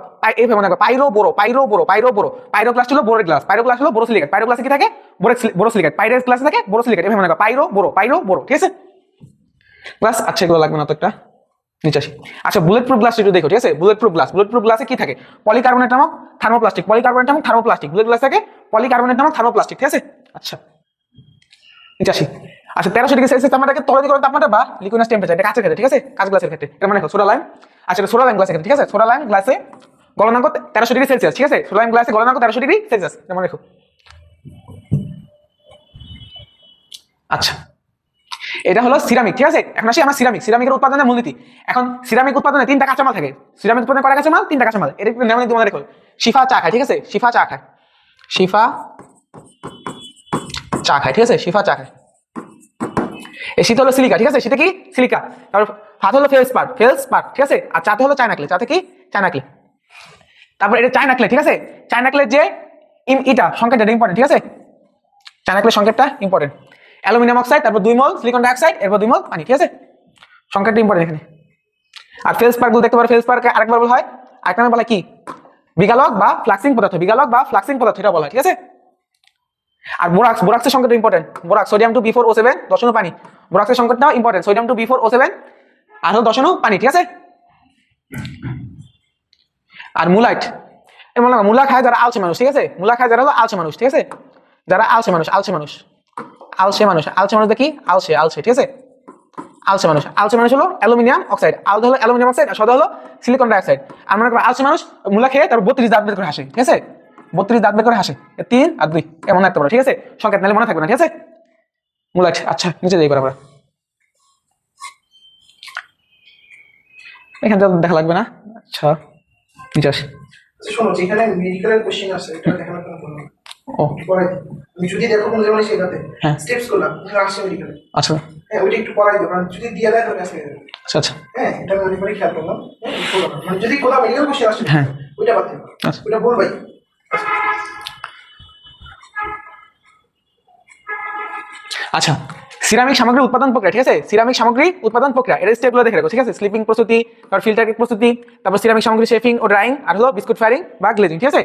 এই মনে করো পাইরো বোরো, পাইরো বোরো, পাইরো বোরো। পাইরো গ্লাস হলো বোরের গ্লাস, পাইরো গ্লাস হলো বোরোসিলিকেট। পাইরো গ্লাসে কি থাকে? বোরোসিলিকেট। পাইরেক্স গ্লাসে থাকে বোরোসিলিকেট। এভাবে মনে করো পাইরো বোরো, পাইরো বোরো। ঠিক আছে গ্লাস। আচ্ছা এগুলো লাগবে না তো একটা, নিচে আসি। আচ্ছা বুলেট প্রুফ গ্লাস একটু দেখো। ঠিক আছে, bullet proof glass, bullet proof গ্লাসে কি থাকে? পলিকার্বনেট নামক থার্মোপ্লাস্টিক, পলিকার্বনেট নামক থার্মোপ্লাস্টিক। বুলেট গ্লাস থাকে পলিকার্বনেট নামক থার্মোপ্লাস্টিক। ঠিক আছে, আচ্ছা নিচে আসি। আচ্ছা 1300°C তাপমাত্রাকে তরল করার তাপমাত্রা বা লিকুইড টেম্পারেচার, এটা কাঁচের ক্ষেত্রে। ঠিক আছে, কাঁচ গ্লাসের ক্ষেত্রে এটা মানে সোডা লাইম। আচ্ছা এটা সোডা লাইম গ্লাসের ক্ষেত্রে। ঠিক আছে, সোডা লাইম গ্লাসে গলনাঙ্ক 1300°C। ঠিক আছে, সোডা লাইম গ্লাসে গলনাঙ্ক 1300°C, এটা মনে রাখো। আচ্ছা এটা হলো সিরামিক। ঠিক আছে, এখন আসি আমরা সিরামিকের উৎপাদনের মূলনীতি। এখন সিরামিক উৎপাদনে 3টা কাঁচামাল থাকে। সিরামিক উৎপাদনে কয়টা কাঁচামাল? 3টা কাঁচামাল। এটা একটু নেমনে মনে রাখো। শিফা চা খায়। ঠিক আছে, শিফা চা খায়, শিফা চা খায়। ঠিক আছে, শিফা চা খায়। এই শীত হলো সিলিকা। ঠিক আছে, শীতে কি? সিলিকা। তারপর হাত হলো ফেলসপার, ফেলসপার। ঠিক আছে, আর চাতে হলো চায়না ক্লে, চাতে কি? China clay. তারপর এটা চায়না ক্লে। ঠিক আছে, চায়না ক্লের যে ইটা সংকেতটা ইম্পর্টেন্ট। ঠিক আছে, চায়না ক্লের সংকেতটা ইম্পর্টেন্ট। অ্যালুমিনিয়াম অক্সাইড, তারপর 2 মোল সিলিকন ডাইঅক্সাইড, এরপর 2 মোল পানি। ঠিক আছে, সংকেতটা ইম্পর্টেন্ট এখানে। আর ফেলসপার গুলো দেখতে পারো, ফেলসপারকে আরেকবার বলা হয়, আরেকটা নামে বলা কি? বিগালক বা ফ্লাক্সিং পদার্থ, বিগালক বা ফ্লাক্সিং পদার্থ এটা বলা হয়। ঠিক আছে, আর বোরাক্স, বোরাক্সের সংকেত ইম্পর্টেন্ট। বোরাক্স সোডিয়াম 2B4O7 10 অণু পানি। বোরাক্সের সংকেতটাও ইম্পর্টেন্ট, সোডিয়াম 2B4O7 আর হলো 10 অণু পানি। ঠিক আছে, আর মুলাইট, এই মুলা খায় যারা আলসে মানুষ। ঠিক আছে, মুলা খায় যারা হলো আলসে মানুষ। ঠিক আছে, যারা আলসে মানুষ, আলসে মানুষ, আলসে মানুষ, আলসে মানুষ দেখি আলসে, আলসে। ঠিক আছে, আলসে মানুষ, আলসে মানুষ হলো অ্যালুমিনিয়াম অক্সাইড, আলদ হলো অ্যালুমিনিয়াম অক্সাইড, আর সদা হলো সিলিকন ডাইঅক্সাইড। আর মনে করো আলসে মানুষ মুলা খেয়ে তারপর 32 দাঁত বের করে হাসে। ঠিক আছে, 32 দাঁত বের করে হাসে, 3 আর 2 এমন একটা বড়। ঠিক আছে, সংকেত নাহলে মনে থাকবে না। ঠিক আছে, মুলাইট। আচ্ছা নিচে যাই আমরা, এখানে তো দেখা লাগবে না। আচ্ছা নিচে আসি। শোনো, যেখানে মেডিকেলের কোশ্চেন আছে এটা দেখানোর কোনো প্রয়োজন নেই। ও পরে তুমি যদি দেখো কোন জায়গায় সেটাতে হ্যাঁ স্টেপস গুলো তুমি আসছে মেডিকেলে, আচ্ছা হ্যাঁ ওইটা একটু পড়াই দাও, কারণ যদি দিয়ে দেয় তাহলে আসে যাবে। আচ্ছা আচ্ছা হ্যাঁ এটা মনে করে খেয়াল করলাম। হ্যাঁ শোনো, মানে যদি কোথাও মেডিকেল কোশ্চেন আসে হ্যাঁ ওইটা বাদ দিও, আচ্ছা ওইটা বলবাই। আচ্ছা সিরামিক সামগ্রী উৎপাদন প্রক্রিয়া। ঠিক আছে, সিরামিক সামগ্রী উৎপাদন প্রক্রিয়া এর স্টেপগুলো দেখে রাখো। ঠিক আছে, স্লিপিং প্রস্তুতি, তারপর ফিল্টার কেক প্রস্তুতি, তারপর সিরামিক সামগ্রী শেফিং ও ড্রাইং, আর হলো বিস্কুট ফায়ারিং বা গ্লেজিং। ঠিক আছে,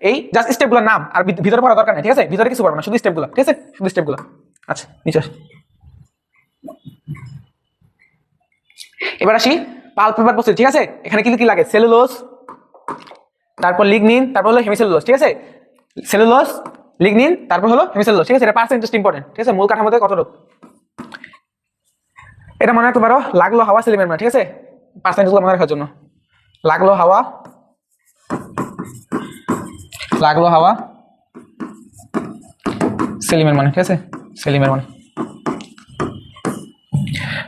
এই জাস্ট স্টেপগুলোর নাম, আর ভিতরে পড়া দরকার নেই। ঠিক আছে, ভিতরে কিছু পড়বে না, শুধু স্টেপগুলো। ঠিক আছে, শুধু স্টেপগুলো। আচ্ছা নিচে আসি। এবার আসি পাল্প পেপার প্রস্তুতি। ঠিক আছে, এখানে কি কি লাগে? সেলুলোজ, তারপর লিগনিন, তারপর হলো হেমিসেলুলোজ। ঠিক আছে, সেলুলোজ, লিগনিন, তারপর হলো হেমিসেলুলোজ। ঠিক আছে, এটা পার্সেন্টেজ ইম্পর্টেন্ট। ঠিক আছে, মূল কাঠামোতে কতটুকু এটা মনে রাখতে পারো। লাগলো হাওয়া সেলিমের মানে। ঠিক আছে, পার্সেন্টেজগুলো মনে রাখার জন্য লাগলো হাওয়া, লাগলো হাওয়া সেলিমের মানে। ঠিক আছে, সেলিমের মানে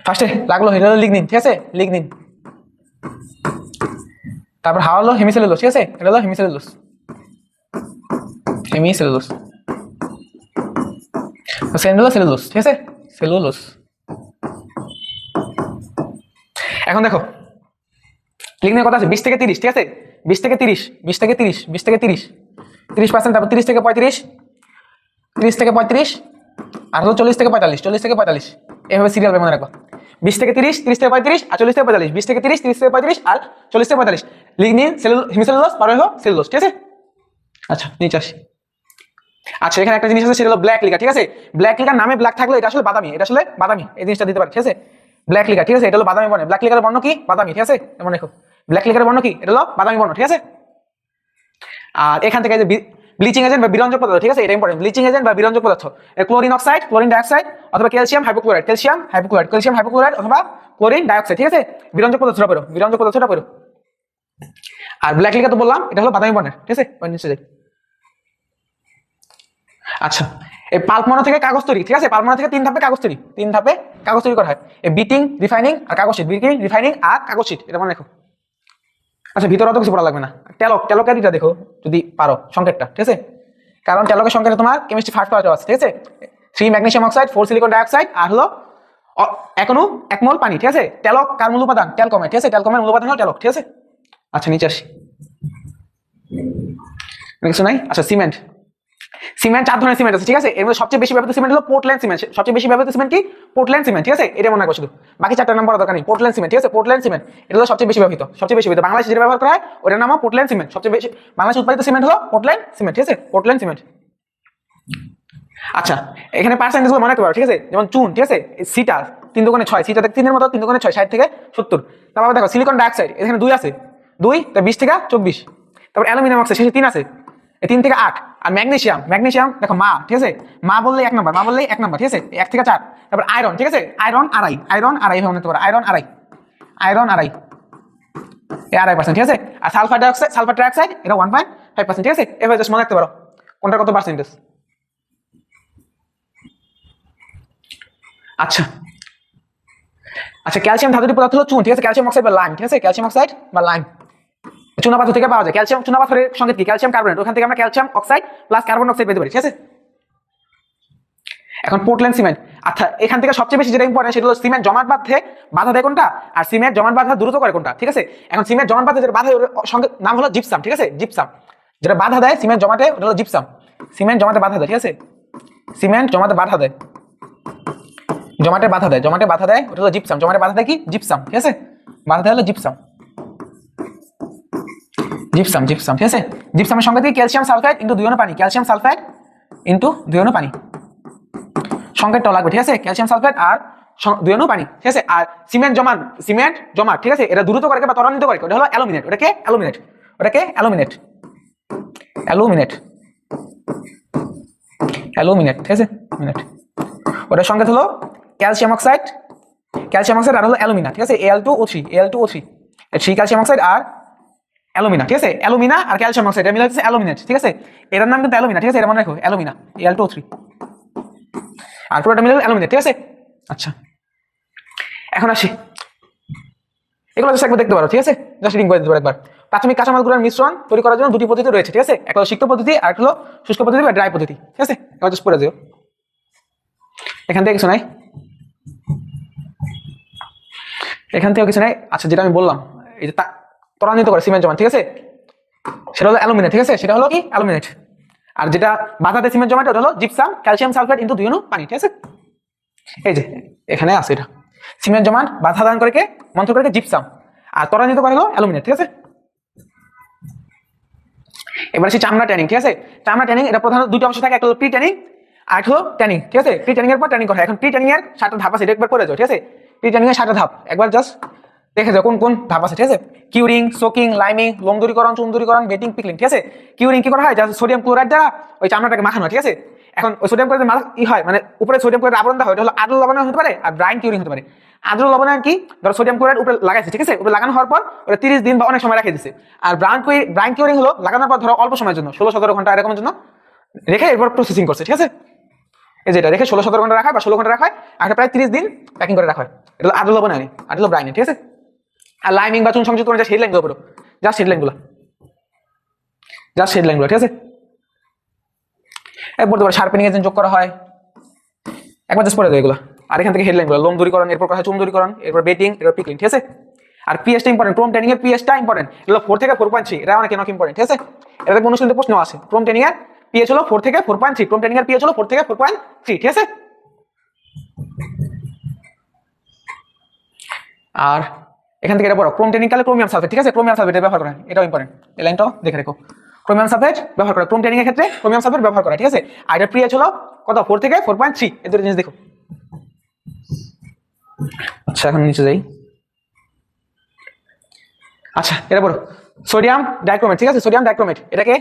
ফার্স্টে লাগলো এটা হলো লিগনিন। ঠিক আছে, লিগনিন, তারপর হাওয়া হলো হেমিসেলুলোজ। ঠিক আছে, এটা হলো হেমিসেলুলোজ, হেমিসেলুলোজ, সেকেন্ড হলো সেলুলোজ। ঠিক আছে, সেলুলোজ। এখন দেখো লিগনিনের কথা আছে 20 থেকে 30। ঠিক আছে, 20 থেকে 30, 20 থেকে 30, 20 থেকে 30, 30%, তারপর 30 থেকে 35, 30 থেকে 35, আর হলো 40 থেকে 45, 40 থেকে 45, এভাবে সিরিয়াল মনে রাখবা। 20 থেকে 30, 30 থেকে 35, আর 40 থেকে 45, 20 থেকে 30, 30 থেকে 35, আর 40 থেকে 45, লিগনিন, হেমিসেলুলোজ, পরে হলো সেলুলোজ। ঠিক আছে, আচ্ছা নিচে আসি। আচ্ছা এখানে একটা জিনিস আছে, সেটা হলো ব্ল্যাক লিগার। ঠিক আছে, ব্ল্যাক লিগার নামে ব্ল্যাক থাকলে এটা আসলে বাদামি, এটা আসলে বাদামি, এই জিনিসটা দিতে পারে। ঠিক আছে, ব্ল্যাক লিগার। ঠিক আছে, এটা হলো বাদামি বর্ণ। ব্ল্যাক লিগারের বর্ণ কি? বাদামি। ঠিক আছে, মনে রাখো ব্ল্যাক লিগারের বর্ণ কি? এটা হলো বাদামি বর্ণ। ঠিক আছে, আর এখান থেকে যে ব্লিচিং এজেন্ট বা বিরঞ্জক পদার্থ। ঠিক আছে, এটা ইম্পর্টেন্ট। ব্লিচিং এজেন্ট বা বিরঞ্জক পদার্থ, ক্লোরিন অক্সাইড, ক্লোরিন ডাইঅক্সাইড, অথবা calcium hypochlorite, calcium hypochlorite, calcium hypochlorite, অথবা ক্লোরিন ডাইঅক্সাইড। ঠিক আছে, বিরঞ্জক পদার্থটা পড়ো, বিরঞ্জক পদার্থটা পড়ো। আর ব্ল্যাক লিগার তো বললাম এটা হলো বাদামি বর্ণের। ঠিক আছে, নিচে যাই। আচ্ছা এই পাল্প মনা থেকে কাগজ তৈরি। ঠিক আছে, পাল্প মনা থেকে 3 ধাপে কাগজ তৈরি, 3 ধাপে কাগজ তৈরি করা হয়। এই বিটিং, রিফাইনিং আর কাগজ শীট, বিটিং, রিফাইনিং আর কাগজ শীট, এটা মনে রাখো। আচ্ছা ভিতরে অত কিছু পড়া লাগবে না। ট্যালক, ট্যালকারিটা দেখো যদি পারো সংকেতটা। ঠিক আছে, কারণ ট্যালকের সংকেতে তোমার কেমিস্ট্রি ফার্স্ট পার্টও আছে। ঠিক আছে, 3 ম্যাগনেসিয়াম অক্সাইড, 4 সিলিকন ডাইঅক্সাইড, আর হলো এখনো 1 মোল পানি, ঠিক আছে। ট্যালক কার মূল উপাদান? ট্যালকমের, ঠিক আছে। ট্যালকমের মূল উপাদান হলো ট্যালক, ঠিক আছে। আচ্ছা নিচে আসি, কিছু নাই। আচ্ছা সিমেন্ট, সিমেন্ট 4 ধরনের সিমেন্ট আছে, ঠিক আছে। এর মধ্যে সবচেয়ে বেশি ব্যবহৃত সিমেন্ট হলো পোর্টল্যান্ড সিমেন্ট। সবচেয়ে বেশি ব্যবহৃত সিমেন্ট কি? পোর্টল্যান্ড সিমেন্ট, ঠিক আছে। এটা মনে রাখো শুধু, বাকি 4টা নাম্বার দরকার নেই। পোর্টল্যান্ড সিমেন্ট, ঠিক আছে। পোর্টল্যান্ড সিমেন্ট এটা হলো সবচেয়ে বেশি ব্যবহৃত, সবচেয়ে বেশি ব্যবহৃত। বাংলাদেশে যেটা ব্যবহার করা হয় ওটার নাম পোর্টল্যান্ড সিমেন্ট। সবচেয়ে বেশি বাংলাদেশে উৎপাদিত সিমেন্ট হলো পোর্টল্যান্ড সিমেন্ট, ঠিক আছে। Portland cement. আচ্ছা এখানে পার্সেন্টেজ গুলো মনে রাখতে পারো, ঠিক আছে। যেমন চুন, ঠিক আছে, সিটা 3 দুগুণে 6, সিটা 3-এর মতো 3 দুগুণে 6, 60 থেকে 70। তারপর দেখো সিলিকন ডাইঅক্সাইড, এখানে 2 আছে, 2 তা 20 থেকে 24। তারপর অ্যালুমিনিয়াম অক্সাইড শেষে 3 আছে, 3 থেকে 8। আর ম্যাগনেসিয়াম, ম্যাগনেসিয়াম দেখো মা, ঠিক আছে। মা বললে 1 নাম্বার, মা বললে 1 নাম্বার, ঠিক আছে, 1 থেকে 4। তারপর আয়রন, ঠিক আছে, আয়রন আড়াই, আয়রন আড়াই ভাবে নিতে পারো, আয়রন আড়াই, আয়রন আড়াই, এই 2.5%, ঠিক আছে। আর সালফার ডাইঅক্সাইড, সালফার ট্রাইঅক্সাইড এটা 1.5%, ঠিক আছে। এভাবে জাস্ট মনে রাখতে পারো কোনটা কত পার্সেন্টেজ। আচ্ছা আচ্ছা ক্যালসিয়াম ধাতুটি পদার্থ হলো চুন, ঠিক আছে। ক্যালসিয়াম অক্সাইড বা লাইম, ঠিক আছে, ক্যালসিয়াম অক্সাইড বা লাইম চুনাপাথর থেকে পাওয়া যায়। ক্যালসিয়াম চুনাপাথরের সংকেত কি? ক্যালসিয়াম কার্বনেট, ওখান থেকে আমরা calcium oxide plus carbon oxide পেতে পারি, ঠিক আছে। এখন পোর্টল্যান্ড সিমেন্ট, আচ্ছা এখান থেকে সবচেয়ে বেশি যেটা ইম্পর্টেন্ট সেটা হলো সিমেন্ট জমাট বাঁধতে বাধা দেয় কোনটা, আর সিমেন্ট জমাট বাঁধা দ্রুত করে কোনটা, ঠিক আছে। এখন সিমেন্ট জমাট বাঁধতে যেটা বাধা দেয় ওর সংকেত নাম হলো জিপসাম, ঠিক আছে। জিপসাম যেটা বাধা দেয় সিমেন্ট জমাটে ওটা হলো জিপসাম। সিমেন্ট জমাতে বাধা দেয়, ঠিক আছে। সিমেন্ট জমাতে বাধা দেয়, জমাটে বাধা দেয়, জমাটে বাধা দেয় ওটা হলো জিপসাম। জমাটে বাধা দেয় কি? জিপসাম, ঠিক আছে। বাধা দেয় হলো জিপসাম, জিপসাম, জিপসাম, ঠিক আছে। জিপসামের সংকেত কি? ক্যালসিয়াম সালফাইড ইনটু 2 অনু পানি, ক্যালসিয়াম সালফাইড ইনটু 2 অনু পানি, সংকেতটা লাগবে, ঠিক আছে। ক্যালসিয়াম সালফাইড আর 2 অনু পানি, ঠিক আছে। আর সিমেন্ট জমাট, সিমেন্ট জমাট, ঠিক আছে, এটা দ্রুত করে বা ত্বরান্বিত করে ওটা হলো অ্যালুমিনেট, ওটাকে অ্যালুমিনেট, ওটাকে অ্যালুমিনেট, অ্যালুমিনেট, অ্যালুমিনেট, ঠিক আছে। মিনেট ওটার সংকেত হলো ক্যালসিয়াম অক্সাইড, ক্যালসিয়াম অক্সাইড আর হলো অ্যালুমিনা, ঠিক আছে। Al2O3, Al2O3, 3 ক্যালসিয়াম অক্সাইড আর অ্যালুমিনা, ঠিক আছে। অ্যালুমিনা আর ক্যালসিয়াম অক্সাইড এটা মিলে হচ্ছে অ্যালুমিনেট, ঠিক আছে। এটার নাম কিন্তু অ্যালুমিনা, ঠিক আছে, এটা মনে রাখো অ্যালুমিনা, Al2O3 আর পুরোটা মিলে অ্যালুমিনেট, ঠিক আছে। আচ্ছা এখন আসি, এগুলো জাস্ট একবার দেখতে পারো, ঠিক আছে। জাস্ট রিডিং করে দিতে পারো একবার। প্রাথমিক কাঁচামালগুলোর মিশ্রণ তৈরি করার জন্য 2টি পদ্ধতি রয়েছে, ঠিক আছে। একটা হলো সিক্ত পদ্ধতি আর একটা হলো শুষ্ক পদ্ধতি বা ড্রাই পদ্ধতি, ঠিক আছে। এবার জাস্ট পড়ে দিও, এখান থেকে কিছু নাই, এখান থেকেও কিছু নাই। আচ্ছা যেটা আমি বললাম এই যে ত্বরান্বিত করে সিমেন্ট জমাট, ঠিক আছে, সেটা হলো অ্যালুমিনেট, ঠিক আছে। সেটা হলো কি? অ্যালুমিনেট। আর যেটা বাধা দেয় সিমেন্ট জমাট ওটা হলো জিপসাম, ক্যালসিয়াম সালফাইড ইনটু 2 অনু পানি, ঠিক আছে। এই যে এখানে আছে এটা, সিমেন্ট জমাট বাধা দান করে কে? মন্থর করে কে? জিপসাম। আর ত্বরান্বিত করে হলো অ্যালুমিনেট, ঠিক আছে। এবার আসি চামড়া ট্যানিং, ঠিক আছে। চামড়া ট্যানিং এটা প্রধানত 2টি অংশ থাকে, একটা হলো প্রি ট্যানিং আর একটা হলো ট্যানিং, ঠিক আছে। প্রি ট্যানিং এর পর ট্যানিং করা হয়। এখন প্রি ট্যানিং এর 7টা ধাপ আছে, এটা একবার করে যাও, ঠিক আছে। প্রি ট্যানিং এর 7টা ধাপ একবার জাস্ট দেখে যাও কোন কোন ধাপ আছে, ঠিক আছে। কিউরিং, সোকিং, লাইমিং, লোম দূরীকরণ, চুন দূরীকরণ, বেটিং, পিকলিং, ঠিক আছে। কিউরিং কি করা হয়? জাস্ট সোডিয়াম ক্লোরাইড দ্বারা ওই চামড়াটাকে মাখানো হয়, ঠিক আছে। এখন ওই সোডিয়াম ক্লোরাইড ই হয় মানে উপরে সোডিয়াম ক্লোরাইড আবরণ দেওয়া হয়, এটা হলো আর্দ্র লবণায়ন হতে পারে আর ব্রাইন কিউরিং হতে পারে। আর্দ্র লবণায়ন কি? ধরো সোডিয়াম ক্লোরাইড উপরে লাগাইছে, ঠিক আছে, উপরে লাগানো হওয়ার পর ওটা 30 দিন বা অনেক সময় রেখে দিছে। আর ব্রাইন কিউরিং হলো লাগানোর পর ধরো অল্প সময়ের জন্য 16-17 ঘন্টা এরকমের জন্য রেখে এরপর প্রসেসিং করছে, ঠিক আছে। এই যেটা রেখে 16-17 ঘন্টা রাখা হয় বা 16 ঘন্টা রাখা হয় আর প্রায় 30 দিন প্যাকিং করে রাখা হয়, এটা হলো আর্দ্র লবণায়ন আর হলো ব্রাইন, ঠিক আছে। আর লাইমিং বা চুন সংযুক্ত করে জাস্ট হেডলাইন গুলো পড়ো, জাস্ট হেডলাইন গুলো, জাস্ট হেডলাইন গুলো, ঠিক আছে। এক পড়তে পারো শার্পেনিং এজেন্ট যোগ করা হয়, একবার জাস্ট পড়ে দাও এগুলো। আর এখান থেকে হেডলাইন গুলো, লোম দূরীকরণ, এরপর করা হয় চুন দূরীকরণ, এরপর বেটিং, এরপর পিকলিং, ঠিক আছে। আর পিএসটা ইম্পর্টেন্ট, ক্রোম ট্যানিং এর পিএসটা ইম্পর্টেন্ট, এগুলো 4 থেকে 4.3, এটা অনেক ইম্পর্টেন্ট, ঠিক আছে। এটা থেকে অনুশীলনীতে প্রশ্ন আসে, ক্রোম ট্যানিং এর পিএইচ হলো 4 থেকে 4.3, ক্রোম ট্যানিং এর পিএইচ হলো 4 থেকে 4.3, ঠিক আছে। আর এখান থেকে এটা পড়ো, ক্রোম ট্যানিং কালে ক্রোমিয়াম সালফেট, ঠিক আছে, ক্রোমিয়াম সালফেট ব্যবহার করা হয়, এটাও ইম্পর্টেন্ট, এই লাইনটাও দেখে রেখো। ক্রোমিয়াম সালফেট ব্যবহার করা, ক্রোম ট্যানিং এর ক্ষেত্রে ক্রোমিয়াম সালফেট ব্যবহার করা, ঠিক আছে। আর এটা পিএইচ হলো কত? 4 থেকে 4.3, এই দুটো জিনিস দেখো। আচ্ছা এখন নিচে যাই। আচ্ছা এটা পড়ো, সোডিয়াম ডাইক্রোমেট, ঠিক আছে। সোডিয়াম ডাইক্রোমেট এটাকে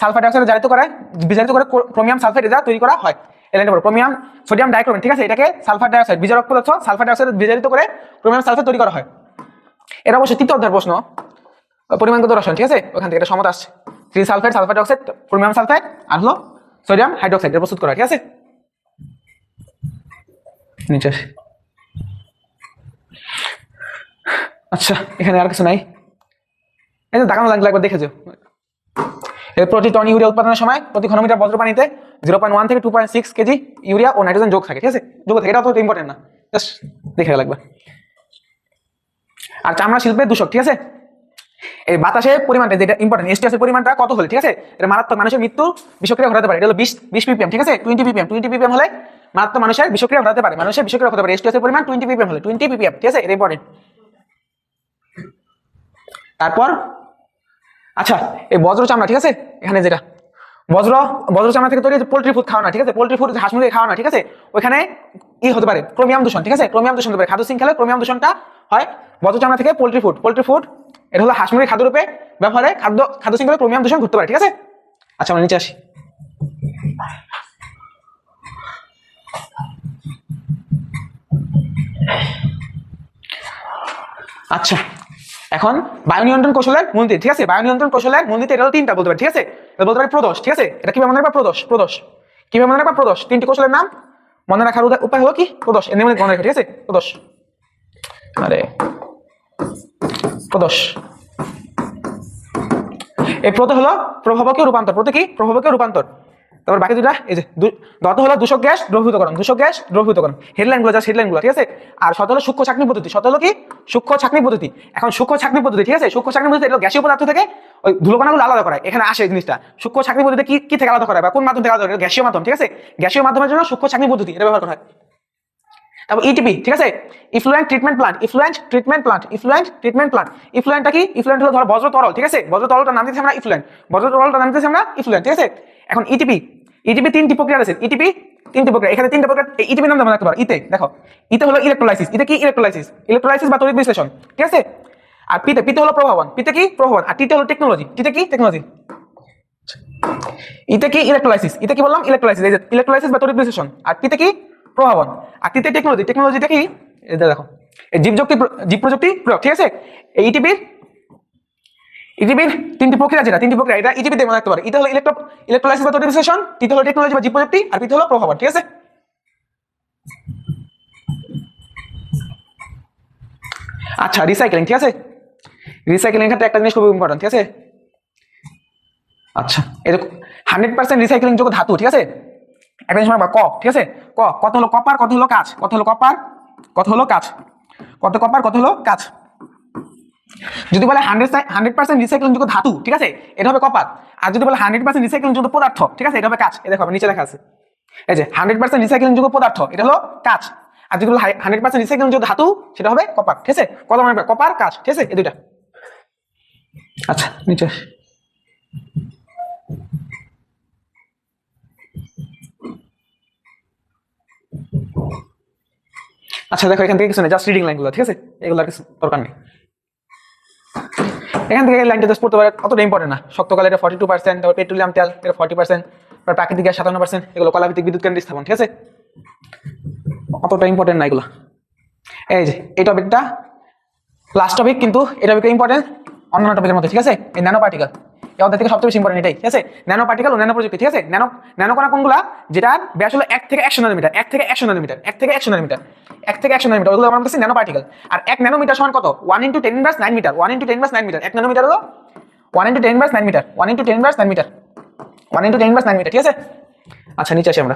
সালফার ডাইঅক্সাইডে জারিত করে, বিজারিত করে ক্রোমিয়াম সালফেট এটা তৈরি করা হয়। এলাইনটা পড়ো, ক্রোমিয়াম সোডিয়াম ডাইক্রোমেট, ঠিক আছে, এটাকে সালফার ডাইঅক্সাইড বিজারক পদার্থ সালফার ডাইঅক্সাইড বিজারিত করে ক্রোমিয়াম সালফেট তৈরি করা হয়। এটা অবশ্যই তৃতীয় অধ্যায়ের প্রশ্ন, পরিমাণগত রসায়ন, ঠিক আছে, ওখান থেকে এটা সমতা আসছে। 3 sulphate, sulphur dioxide, chromium sulphide আর হলো সোডিয়াম হাইড্রোক্সাইড এর প্রস্তুত করা, ঠিক আছে। নিচে আসে। আচ্ছা এখানে আর কিছু নাই, এই যে দেখানো লাগলে একবার দেখে যাও। প্রতি টন ইউরিয়া উৎপাদনের সময় প্রতি ঘনমিটার বজ্র পানিতে 0.1 থেকে 2.6 কেজি ইউরিয়া ও নাইট্রোজেন যোগ থাকে, ঠিক আছে, যোগ থাকে, এটা তো ইম্পর্টেন্ট না, জাস্ট দেখে লাগবে। আর চামড়া শিল্পে দূষক, ঠিক আছে, এই বাতাসের পরিমাণটা যেটা ইম্পর্টেন্ট, H2S এর পরিমাণটা কত হলে, ঠিক আছে, এটা মারাত্মক মানুষের মৃত্যু বিষক্রিয়া ঘটাতে পারে। এটা হলো 20 ppm, ঠিক আছে, 20 ppm হলে মারাত্মক মানুষের বিষক্রিয়া ঘটাতে পারে, মানুষের বিষক্রিয়া হতে পারে। H2S এর পরিমাণ 20 ppm হলে, 20 ppm, ঠিক আছে, এটা ইম্পর্টেন্ট। তারপর আচ্ছা, এই বজ্র চামড়া, ঠিক আছে, এখানে যেটা বজ্র চামড়া থেকে তৈরি পোল্ট্রি ফুড খাওয়া না, ঠিক আছে, পোল্ট্রি ফুড হাঁস মুরগি খাওয়া না, ঠিক আছে, ওখানে হতে পারে ক্রোমিয়াম দূষণ, ঠিক আছে, ক্রোমিয়াম দূষণ হতে পারে। খাদ্য শৃঙ্খলায় ক্রোমিয়াম দূষণটা হয় বজ্র চামড়া থেকে পোল্ট্রি ফুড এটা হলো হাঁস মুরগি খাদ্যরূপে ব্যবহারে খাদ্য শৃঙ্খলায় ক্রোমিয়াম দূষণ ঘটতে পারে, ঠিক আছে। আচ্ছা, আমরা নিচে আসি। আচ্ছা, এখন বায়ু নিয়ন্ত্রণ কৌশলের মূলনীতি, ঠিক আছে, বায়ু নিয়ন্ত্রণ কৌশলের মূলনীতি এটা হলো তিনটা বলতে পারি, ঠিক আছে, এটা বলতে পারি প্রদোষ, ঠিক আছে, এটা কিভাবে মনে রাখবা, প্রদোষ কিভাবে মনে রাখবা, প্রদোষ, তিনটি কৌশলের নাম মনে রাখার উপায় হলো কি, প্রদোষ, এর মনে রাখা, ঠিক আছে, প্রদোষ, এই প্রত হলো প্রভাবকীয় রূপান্তর, প্রতি কি প্রভাবকীয় রূপান্তর। তারপর বাকি দুটা এই যে দত হলো দূষক গ্যাস দ্রবীভূতকরণ, হেডলাইনগুলো, ঠিক আছে। আর শত হলো সূক্ষ্ম ছাঁকনি পদ্ধতি, শত হলো কি সূক্ষ্ম ছাঁকনি পদ্ধতি। এখন সূক্ষ্ম ছাঁকনি পদ্ধতি, ঠিক আছে, সূক্ষ্ম ছাঁকনি পদ্ধতি এটা গ্যাসীয় পদার্থ থেকে ওই ধুলোকণাগুলো আলাদা করা, এখানে আসে এই জিনিসটা। সূক্ষ্ম ছাঁকনি পদ্ধতি কি থেকে আলাদা করা বা কোন মাধ্যম থেকে আলাদা করা, গ্যাসীয় মাধ্যম, ঠিক আছে, গ্যাসীয় মাধ্যমের জন্য সূক্ষ্ম ছাঁকনি পদ্ধতি এটা ব্যবহার করা হয়। তারপর ইটিপি, ঠিক আছে, ইফ্লুয়েন্ট ট্রিটমেন্ট প্লান্ট। ইফ্লুয়েন্টটা কি, ইফ্লুয়েন্ট হলো ধরো বজ্র তরল, ঠিক আছে, বজ্র তরলটার নাম দিয়েছি আমরা ইফ্লুয়েন্ট, ঠিক আছে। এখন ইটিপি তিনটি প্রক্রিয়া আছে, তিনটি প্রক্রিয়া, এখানে তিনটা প্রক্রিয়া, ইটিপি নাম মনে রাখতে পারো। দেখো, হলো ইলেকট্রোলাইসিস, কি ইলেকট্রোলাইসিস বা তড়িৎ বিশ্লেষণ, ঠিক আছে। আর পিতে হলো প্রভাবন, কি প্রভাবন। আর টিতে হলো টেকনোলজি, কি টেকনোলজি। কি ইলেকট্রোলাইসিস, কি বললাম ইলেকট্রোলাইসিস, এই যে ইলেকট্রোলাইসিস বা তড়িৎ বিশ্লেষণ। আর পিতে কি প্রভাবন, আর টিতে টেকনোলজিটা কি, এটা দেখো জীব প্রযুক্তি প্রয়োগ, ঠিক আছে। এই ইটিপির তিনটি প্রক্রিয়া, এটা ইটিপিতে মনে রাখতে পারে। এটা হলো ইলেকট্রোলাইসিস বা তড়িৎ বিশ্লেষণ, টিতে হলো টেকনোলজি বা জীব প্রযুক্তি, আর পিতে হলো প্রভাবন, ঠিক আছে। আচ্ছা, রিসাইক্লিং, ঠিক আছে, রিসাইক্লিং ক্ষেত্রে একটা জিনিস খুব ইম্পর্টেন্ট, ঠিক আছে। আচ্ছা, এই যে 100% রিসাইক্লিং যোগ্য ধাতু, ঠিক আছে, একটা জিনিস মনে, ঠিক আছে, কত হলো কপার, কত হলো কাঁচ, কত কপার, কত হলো কাঁচ। যদি বলে 100% রিসাইক্লিং যোগ্য ধাতু, ঠিক আছে, এটা হবে কপার। আর যদি বলে 100% রিসাইক্লিং যোগ্য পদার্থ, ঠিক আছে, এটা হবে কাঁচ। এই দেখো নিচে লেখা আছে, এই যে 100% রিসাইক্লিং যোগ্য পদার্থ এটা হলো কাঁচ। আর যদি বলে 100% রিসাইক্লিং যোগ্য ধাতু সেটা হবে কপার, ঠিক আছে। কত মনে রাখবে, কপার কাঁচ, ঠিক আছে, এই দুইটা। আচ্ছা, নিচে আচ্ছা, দেখো এখান থেকে কিছু নেই, জাস্ট রিডিং লাইনগুলো, ঠিক আছে, এগুলো কিছু দরকার নেই। এখান থেকে লাইনটা জাস্ট পড়তে পারে, অতটা ইম্পর্টেন্ট না। শক্ত কাল এটা 42%, তারপর পেট্রোলিয়াম তেল এটা 40%, তারপর প্রাকৃতিক গ্যাস 57%, এগুলো কলাভিত্তিক বিদ্যুৎ কেন্দ্র স্থাপন, ঠিক আছে, অতটা ইম্পর্টেন্ট না এগুলো। এই যে এই টপিকটা লাস্ট টপিক, কিন্তু এই টপিকটা ইম্পর্টেন্ট অন্যান্য টপিকের মধ্যে, ঠিক আছে। এই ন্যানো পার্টিকেল এই অধ্যায় থেকে সবচেয়ে বেশি ইম্পর্টেন্ট এটাই, ঠিক আছে, ন্যানো পার্টিকেল ও ন্যানো প্রযুক্তি, ঠিক আছে। ন্যানো কণা কোনগুলা, যেটা ব্যাস হলো 1 থেকে 100 ন্যানোমিটার, 1 থেকে 100 ন্যানোমিটার, ওগুলো আমরা বলতেছি ন্যানো পার্টিকেল। আর 1 ন্যানোমিটার সমান কত, 1 × 10⁻৯ মিটার, 1 × 10⁻৯ মিটার। 1 ন্যানোমিটার হলো 1 × 10⁻৯ মিটার, 1 × 10⁻৯ মিটার, 1 × 10⁻৯ মিটার, ঠিক আছে। আচ্ছা, নিচে আসি আমরা।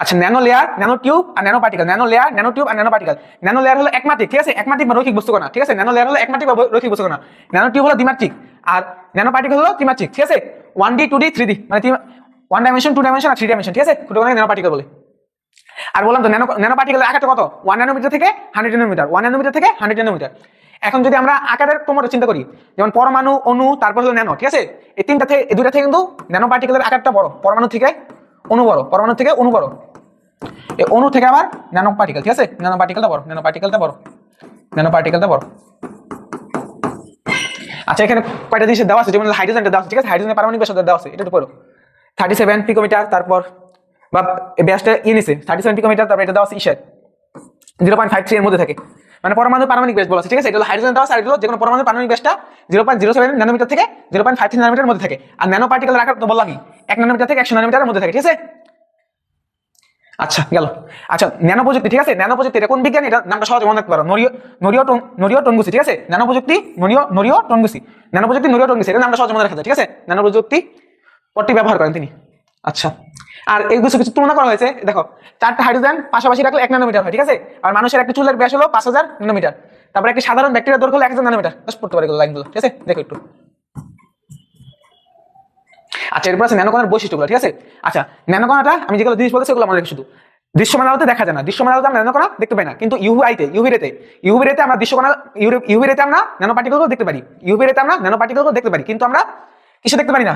আচ্ছা, ন্যানো লেয়ার, ন্যানো টিউব আর nano particle, nano layer, nano tube আর ন্যানো পার্টিকেল। ন্যানো লেয়ার হলো একমাত্রিক, ঠিক আছে, একমাত্রিক বা রৈখিক বস্তু কণা, ঠিক আছে। ন্যানো লেয়ার হলো একমাত্রিক বা রৈখিক বস্তু কণা। ন্যানো টিউব হলো দ্বিমাত্রিক, আর ন্যানো পার্টিকেল হলো ত্রিমাত্রিক, ঠিক আছে। 1D 2D 3D মানে 1 ডাইমেনশন 2 ডাইমেনশন আর 3 ডাইমেনশন, ঠিক আছে, ওটাকে ন্যানো পার্টিকেল বলে। আর বললাম তো ন্যানো পার্টিকেলের আকারটা কত, 1 ন্যানোমিটার থেকে 100 ন্যানোমিটার, 1 ন্যানোমিটার থেকে 100 ন্যানোমিটার। এখন যদি আমরা আকারের ক্রমটা চিন্তা করি, যেমন পরমাণু, অণু, তারপর হলো ন্যানো, ঠিক আছে, এই দুইটা থেকে কিন্তু ন্যানো পার্টিকেলের আকারটা বড়, পরমাণু থেকে অণু বড়, এই অণু থেকে আবার ন্যানো পার্টিকেল, ঠিক আছে, ন্যানো পার্টিকেলটা বড়। আচ্ছা, এখানে কয়টা জিনিস দেওয়া আছে, যেমন হাইড্রোজেনটা দেওয়া আছে, ঠিক আছে, হাইড্রোজেনের পারমাণবিক ব্যাস দেওয়া আছে, এটা তো পড়ো 37 পিকোমিটার, তারপর বা ব্যাসটা নিছে 37 পিকোমিটার, তারপর এটা দেওয়া আছে 0.53 এর মধ্যে থাকে, মানে পরমাণুর পারমাণবিক ব্যাস বলা আছে, ঠিক আছে। এটা হলো হাইড্রোজেন দেওয়া আছে, আর এটা হলো যে কোনো পরমাণুর পারমাণবিক ব্যাসটা 0.07 ন্যানোমিটার থেকে 0.53 ন্যানোমিটারের মধ্যে থাকে। আর ন্যানো পার্টিকেলের আকার তো বললামই 1 ন্যানোমিটার থেকে 100 ন্যানোমিটারের মধ্যে থাকে, ঠিক আছে। আচ্ছা, গেল। আচ্ছা, ন্যানো প্রযুক্তি, ঠিক আছে, ন্যানো প্রযুক্তি এটা কোন বিজ্ঞান, এটা নামটা সহজে মনে রাখতে পারো, নোরিও টনগুসি, ঠিক আছে। ন্যানো প্রযুক্তি নোরিও টনগুসি, এটা নামটা সহজে মনে রাখা যায়, ঠিক আছে। ন্যানো প্রযুক্তি পদটি ব্যবহার করেন তিনি। আচ্ছা, আর এই কিছু কিছু তুলনা করা হয়েছে, দেখো 4টা হাইড্রোজেন পাশাপাশি রাখলে 1 ন্যানোমিটার হয়, ঠিক আছে। আর মানুষের একটা চুলের ব্যাস হলো 5000 ন্যানোমিটার। তারপরে একটা সাধারণ ব্যাকটেরিয়ার দৈর্ঘ্য হলো 1000 ন্যানোমিটার। জাস্ট পড়তে পারে এগুলো লাইনগুলো, ঠিক আছে, দেখো একটু। আচ্ছা, এরপর আছে ন্যানোকণার বৈশিষ্ট্যগুলো, ঠিক আছে। আচ্ছা, ন্যানোকণাটা আমি যেগুলো জিনিস বলেছি ওগুলো মনে রেখে শুধু দৃশ্যমান আলোতে দেখা যায় না, দৃশ্যমান আলোতে আমরা ন্যানোকণা দেখতে পাই না, কিন্তু ইউভি রেতে আমরা দৃশ্যকণা, ইউভি রেতে আমরা ন্যানো পার্টিকেলগুলো দেখতে পারি, ইউভি রেতে আমরা ন্যানো পার্টিকেলগুলো দেখতে পারি, কিন্তু আমরা কিসে দেখতে পারি না?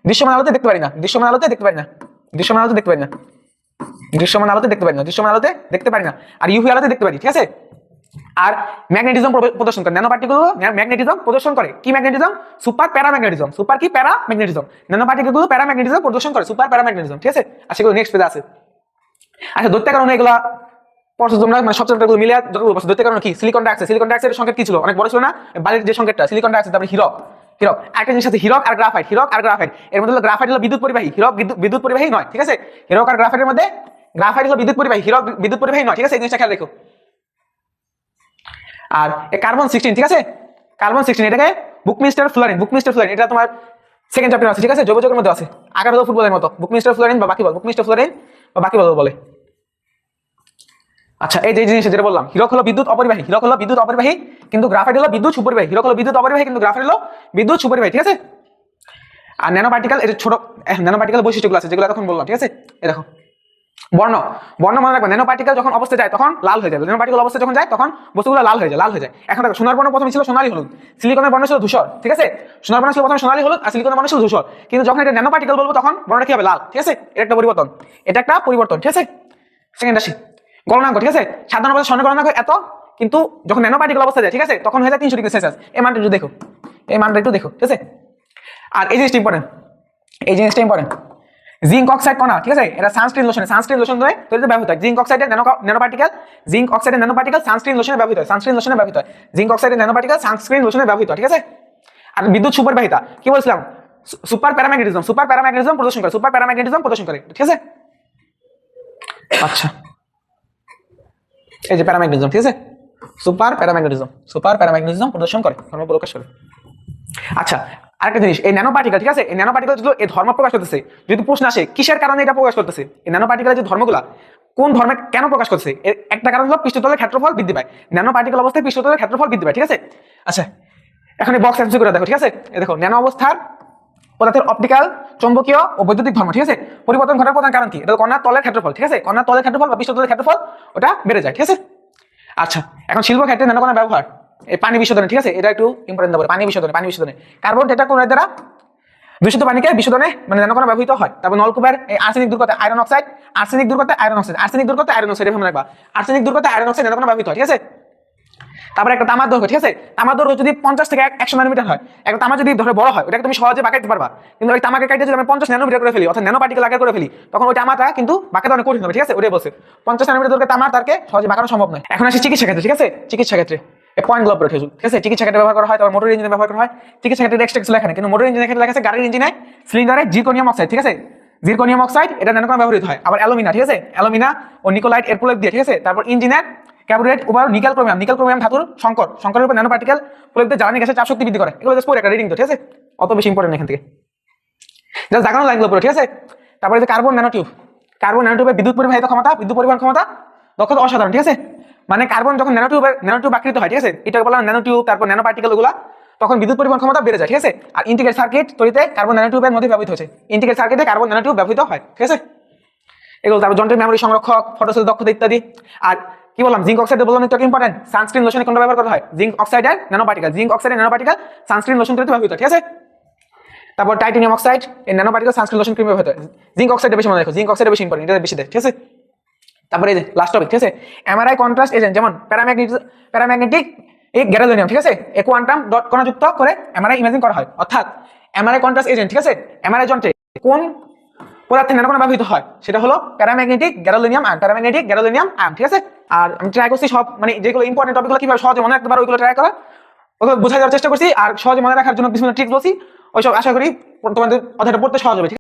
দৃশ্যমান আলোতে দেখতে পারি না, দৃশ্যমান আলোতে দেখতে পারি না, দৃশ্যমান আলোতে দেখতে পারি না, দৃশ্যমান আলোতে দেখতে পারি না, দৃশ্যমান আলোতে দেখতে পারি না, আর ইউভি আলোতে দেখতে পারি, ঠিক আছে। আর ম্যাগনেটিজম প্রদর্শন করে, ন্যানো পার্টিকেলগুলো ম্যাগনেটিজম প্রদর্শন করে। কি magnetism? Super paramagnetism. Super key? Paramagnetism. Nano পার্টিকেলগুলো paramagnetism প্রদর্শন করে, সুপার প্যারাম্যাগনেটিজম, ঠিক আছে। আর সেগুলো নেক্সট পেজে আছে। আচ্ছা, দৈত্য কারণে এগুলা পড়ছো তোমরা, মানে সব চ্যাপ্টারগুলো মিলিয়ে যতগুলো পড়ছো। দৈত্য কারণ কি? Silicon dioxide. সিলিকন ডাইঅক্সাইডের সংকেত কি ছিল? অনেক বড় ছিল না? বালির যে সংকেতটা সিলিকন ডাইঅক্সাইড, তারপরে হিরক। আরেকটা জিনিস আছে হিরক আর গ্রাফাইট। হিরক আর গ্রাফাইট এর মধ্যে হলো গ্রাফাইট হলো বিদ্যুৎ পরিবাহী, হিরক বিদ্যুৎ পরিবাহী নয়, ঠিক আছে। হিরক আর গ্রাফাইটের মধ্যে গ্রাফাইট হলো বিদ্যুৎ পরিবাহী, হিরক বিদ্যুৎ পরিবাহী নয়, ঠিক আছে। এই জিনিসটা খেয়াল রেখো। আর কার্বন 16, ঠিক আছে, কার্বন 16 এটাকে বুকমিস্টার ফ্লোরিন, বুকমিস্টার ফ্লোরিন এটা তোমার সেকেন্ড চ্যাপ্টার আছে, ঠিক আছে, জৈব যৌগের মধ্যে আছে। আকার হলো ফুটবলের মতো, বুকমিস্টার ফ্লোরিন বা বাকি বল, বুকমিস্টার ফ্লোরিন বা বাকি বল বলে। আচ্ছা, এই যে জিনিস যেটা বললাম, হিরক হলো বিদ্যুৎ অপরিবাহী, হিরক হলো বিদ্যুৎ অপরিবাহী, কিন্তু গ্রাফাইট হলো বিদ্যুৎ সুপরিবাহী। হিরক হলো বিদ্যুৎ অপরিবাহী, কিন্তু গ্রাফাইট হলো বিদ্যুৎ সুপরিবাহী, ঠিক আছে। আর ন্যানো পার্টিকেল, এর ছোট ন্যানো পার্টিকেল বৈশিষ্ট্যগুলো আছে যেগুলো তখন বললাম, ঠিক আছে। এই দেখো বর্ণ, বর্ণ মনে রাখবে, ন্যানো পার্টিকেল যখন অবস্থায় যায় তখন লাল হয়ে যাবে, ন্যানো পার্টিকেল অবস্থায় যখন যায় তখন বস্তুগুলো লাল হয়ে যায়, লাল হয়ে যায়। এখন দেখো সোনার বর্ণ প্রথমে ছিল সোনালী হলুদ, সিলিকনের বর্ণ ছিল ধূসর, ঠিক আছে। সোনার বর্ণ ছিল প্রথমে সোনালী হলুদ আর সিলিকনের বর্ণ ছিল ধূসর, কিন্তু যখন এটা ন্যানো পার্টিকেল বলবো তখন বর্ণটা কি হবে? লাল, ঠিক আছে। এটা একটা পরিবর্তন, এটা একটা পরিবর্তন, ঠিক আছে। সেকেন্ড আসি গলনাঙ্ক, ঠিক আছে। সাধারণ অবস্থায় স্বর্ণ গলনাঙ্ক এত, কিন্তু যখন ন্যানো পার্টিকেল অবস্থায় যায়, ঠিক আছে, তখন হয়ে যায় 300 ডিগ্রি সেলসিয়াস। এই মানটা একটু দেখো, এই মানটা একটু দেখো, ঠিক আছে। আর এই জিনিসটা ইম্পর্টেন্ট, এই জিনিসটা ইম্পর্টেন্ট, জিঙ্ক অক্সাইড কণা, ঠিক আছে, এটা সানস্ক্রিন লোশনে, সানস্ক্রিন লোশন ধরে তৈরিতে ব্যবহৃত হয়। জিঙ্ক অক্সাইডের ন্যানো পার্টিকেল, জিঙ্ক অক্সাইডের ন্যানো পার্টিকেল সানস্ক্রিন লোশনে ব্যবহৃত হয়, সানস্ক্রিন লোশনে ব্যবহৃত হয়। জিঙ্ক অক্সাইডের ন্যানো পার্টিকেল সানস্ক্রিন লোশনে ব্যবহৃত হয়, ঠিক আছে। আর বিদ্যুৎ সুপরিবাহিতা কি বলছিলাম? সুপার প্যারাম্যাগনেটিজম, সুপার প্যারাম্যাগনেটিজম প্রদর্শন করে, সুপার প্যারাম্যাগনেটিজম প্রদর্শন করে, ঠিক আছে। আচ্ছা, এই যে প্যারাম্যাগনেটিজম, ঠিক আছে, সুপার প্যারাম্যাগনেটিজম, সুপার প্যারাম্যাগনেটিজম প্রদর্শন করে, ধর্ম প্রকাশ করে। আচ্ছা, আরেকটা জিনিস, এই ন্যানো পার্টিকেল, ঠিক আছে, এই ন্যানো পার্টিকেল যদি এই ধর্ম প্রকাশ করতেছে, যদি প্রশ্ন আসে কিসের কারণে এটা প্রকাশ করতেছে, এই ন্যানো পার্টিকেলের যে ধর্মগুলা কোন ধর্মে কেন প্রকাশ করতেছে, এর একটা কারণ হলো পৃষ্ঠতলের ক্ষেত্রফল বৃদ্ধি পায়। ন্যানো পার্টিকেল অবস্থায় পৃষ্ঠতলের ক্ষেত্রফল বৃদ্ধি পায়, ঠিক আছে। আচ্ছা, এখন এই বক্স অ্যান্সার করে দেখো, ঠিক আছে। এই দেখো ন্যানো অবস্থার পদার্থের অপটিক্যাল, চৌম্বকীয় ও বৈদ্যুতিক ধর্ম, ঠিক আছে, পরিবর্তন ঘটার প্রধান কারণ কি? এটা কণার তলের ক্ষেত্রফল, ঠিক আছে, কণার তলের ক্ষেত্রফল বা পৃষ্ঠতলের ক্ষেত্রফল ওটা বেড়ে যায়, ঠিক আছে। আচ্ছা, এখন শিল্প ক্ষেত্রে ন্যানোকণার ব্যবহার, এই পানি বিশোধনে, ঠিক আছে, এটা একটু ইম্পর্টেন্ট দেবো। পানি বিশোধনে, পানি বিশোধনে কার্বন টেট্রাক্লোরাইড দ্বারা দূষিত পানিকে বিশোধনে মানে ন্যানোকণা ব্যবহৃত হয়। তারপর নলকূপের এই আর্সেনিক দূর করতে আয়রন অক্সাইড, আর্সেনিক দূর করতে আয়রন অক্সাইড, আর্সেনিক দূর করতে আয়রন অক্সাইড, এভাবে রাখবা, আর্সেনিক দূর করতে আয়রন অক্সাইড ন্যানোকণা ব্যবহৃত হয়, ঠিক আছে। তারপরে একটা তামার দৈর্ঘ্য, ঠিক আছে, তামার দৈর্ঘ্য যদি 50 থেকে 100 ন্যানোমিটার হয়, একটা তামা যদি ধরে বড় হয় ওটাকে তুমি সহজে বাঁকাইতে পারবা, কিন্তু ওই তামাকে কাটতে যদি আমি 50 ন্যানোমিটার করে ফেলি, অর্থাৎ ন্যানো পার্টিকেল আকার করে ফেলি, তখন ওই তামাটা কিন্তু বাঁকাতে অনেক কঠিন হবে, ঠিক আছে। ওটাই বলছে 50 ন্যানোমিটার দৈর্ঘ্যের তামা তারকে সহজে বাঁকানো সম্ভব নয়। এখন আসি চিকিৎসা ক্ষেত্রে, ঠিক আছে, চিকিৎসা ক্ষেত্রে এই পয়েন্টগুলো পড়ে ঠিক আছে। চিকিৎসা ক্ষেত্রে ব্যবহার করা হয়, তারপর মোটর ইঞ্জিনে ব্যবহার করা হয়। চিকিৎসা ক্ষেত্রে এক্সট্রা লেখা নেই, কিন্তু মোটর ইঞ্জিনের ক্ষেত্রে লেখা আছে গাড়ির ইঞ্জিনে সিলিন্ডারে জিরকনিয়াম অক্সাইড, ঠিক আছে, জিরকনিয়াম অক্সাইড এটা ন্যানোকণা ব্যবহৃত হয়। আবার অ্যালুমিনা, ঠিক আছে, অ্যালুমিনা ও নিকোলাইট এর প্রলেপ দিয়ে, ঠিক আছে। তারপর ইঞ্জিনের ক্যাবোরেট উপর নিকেল ক্রোমিয়াম, নিকেল ক্রোমিয়াম ধাতুর সংকরের উপর ন্যানো পার্টিকেল প্রলেপ দিয়ে জ্বালানি গ্যাসের চাপ শক্তি বৃদ্ধি করে। এগুলো জাস্ট পড়ে একটা রিডিং তো, ঠিক আছে, অত বেশি ইম্পর্টেন্ট এখান থেকে, জাস্ট দেখানো লাইনগুলো পুরো, ঠিক আছে। তারপরে যে কার্বন ন্যানোটিউব, কার্বন ন্যানোটিউবের বিদ্যুৎ পরিবাহিত ক্ষমতা, বিদ্যুৎ পরিবহন ক্ষমতা, দক্ষতা অসাধারণ, ঠিক আছে। মানে কার্বন যখন ন্যানোটিউব আকৃত হয়, ঠিক আছে, এটা বললাম ন্যানোটিউব, তারপর ন্যানো পার্টিকেল গুলা তখন বিদ্যুৎ পরিবহন ক্ষমতা বেড়ে যায়, ঠিক আছে। আর ইন্টিগ্রেট সার্কিট তৈরিতে কার্বন ন্যানোটিউবের মধ্যে ব্যবহৃত হয়েছে, ইন্টিগ্রেট সার্কিটে কার্বন ন্যানোটিউব ব্যবহৃত হয়, ঠিক আছে। এগুলো তারপর যন্ত্রের মেমোরি সংরক্ষক, ফটোসেল দক্ষতা ইত্যাদি। আর কি বললাম, জিঙ্ক অক্সাইড বললাম একটু ইম্পর্টেন্ট, সানস্ক্রিন লোশনে কোনটা ব্যবহার করা হয়? জিঙ্ক অক্সাইডের ন্যানো পার্টিকেল, জিঙ্ক অক্সাইডের ন্যানো পার্টিকেল সানস্ক্রিন লোশন তৈরিতে ব্যবহৃত, ঠিক আছে। তারপর টাইটানিয়াম অক্সাইড এই nano particle sunscreen lotion cream ব্যবহৃত হয়। জিঙ্ক অক্সাইডে বেশি মনে রাখো, জিঙ্ক অক্সাইডে বেশি ইম্পর্টেন্ট, এটা বেশি দেয়, ঠিক আছে। তারপরে এই যে লাস্ট টপিক, ঠিক আছে, এমআরআই কন্ট্রাস্ট এজেন্ট, যেমন প্যারাম্যাগনেটিক এই গ্যাডোলিনিয়াম, ঠিক আছে, এ কোয়ান্টাম ডট কণা যুক্ত করে এমআরআই ইমেজিং করা হয়। অর্থাৎ এমআরআই কন্ট্রাস্ট এজেন্ট, ঠিক আছে, এমআরআই যন্ত্রে কোন পদার্থে ন্যানোকণা ব্যবহৃত হয় সেটা হলো paramagnetic gadolinium ion, paramagnetic gadolinium ion, ঠিক আছে। আর আমি ট্রাই করছি সব মানে যেগুলো ইম্পর্টেন্ট টপিকগুলো কিভাবে সহজে মনে রাখতে পারো ওইগুলো ট্রাই করা, ওগুলো বোঝা যাওয়ার চেষ্টা করছি, আর সহজে মনে রাখার জন্য কিছু ট্রিক বলছি, ওইসব আশা করি তোমাদের কথাটা পড়তে সহজ হবে।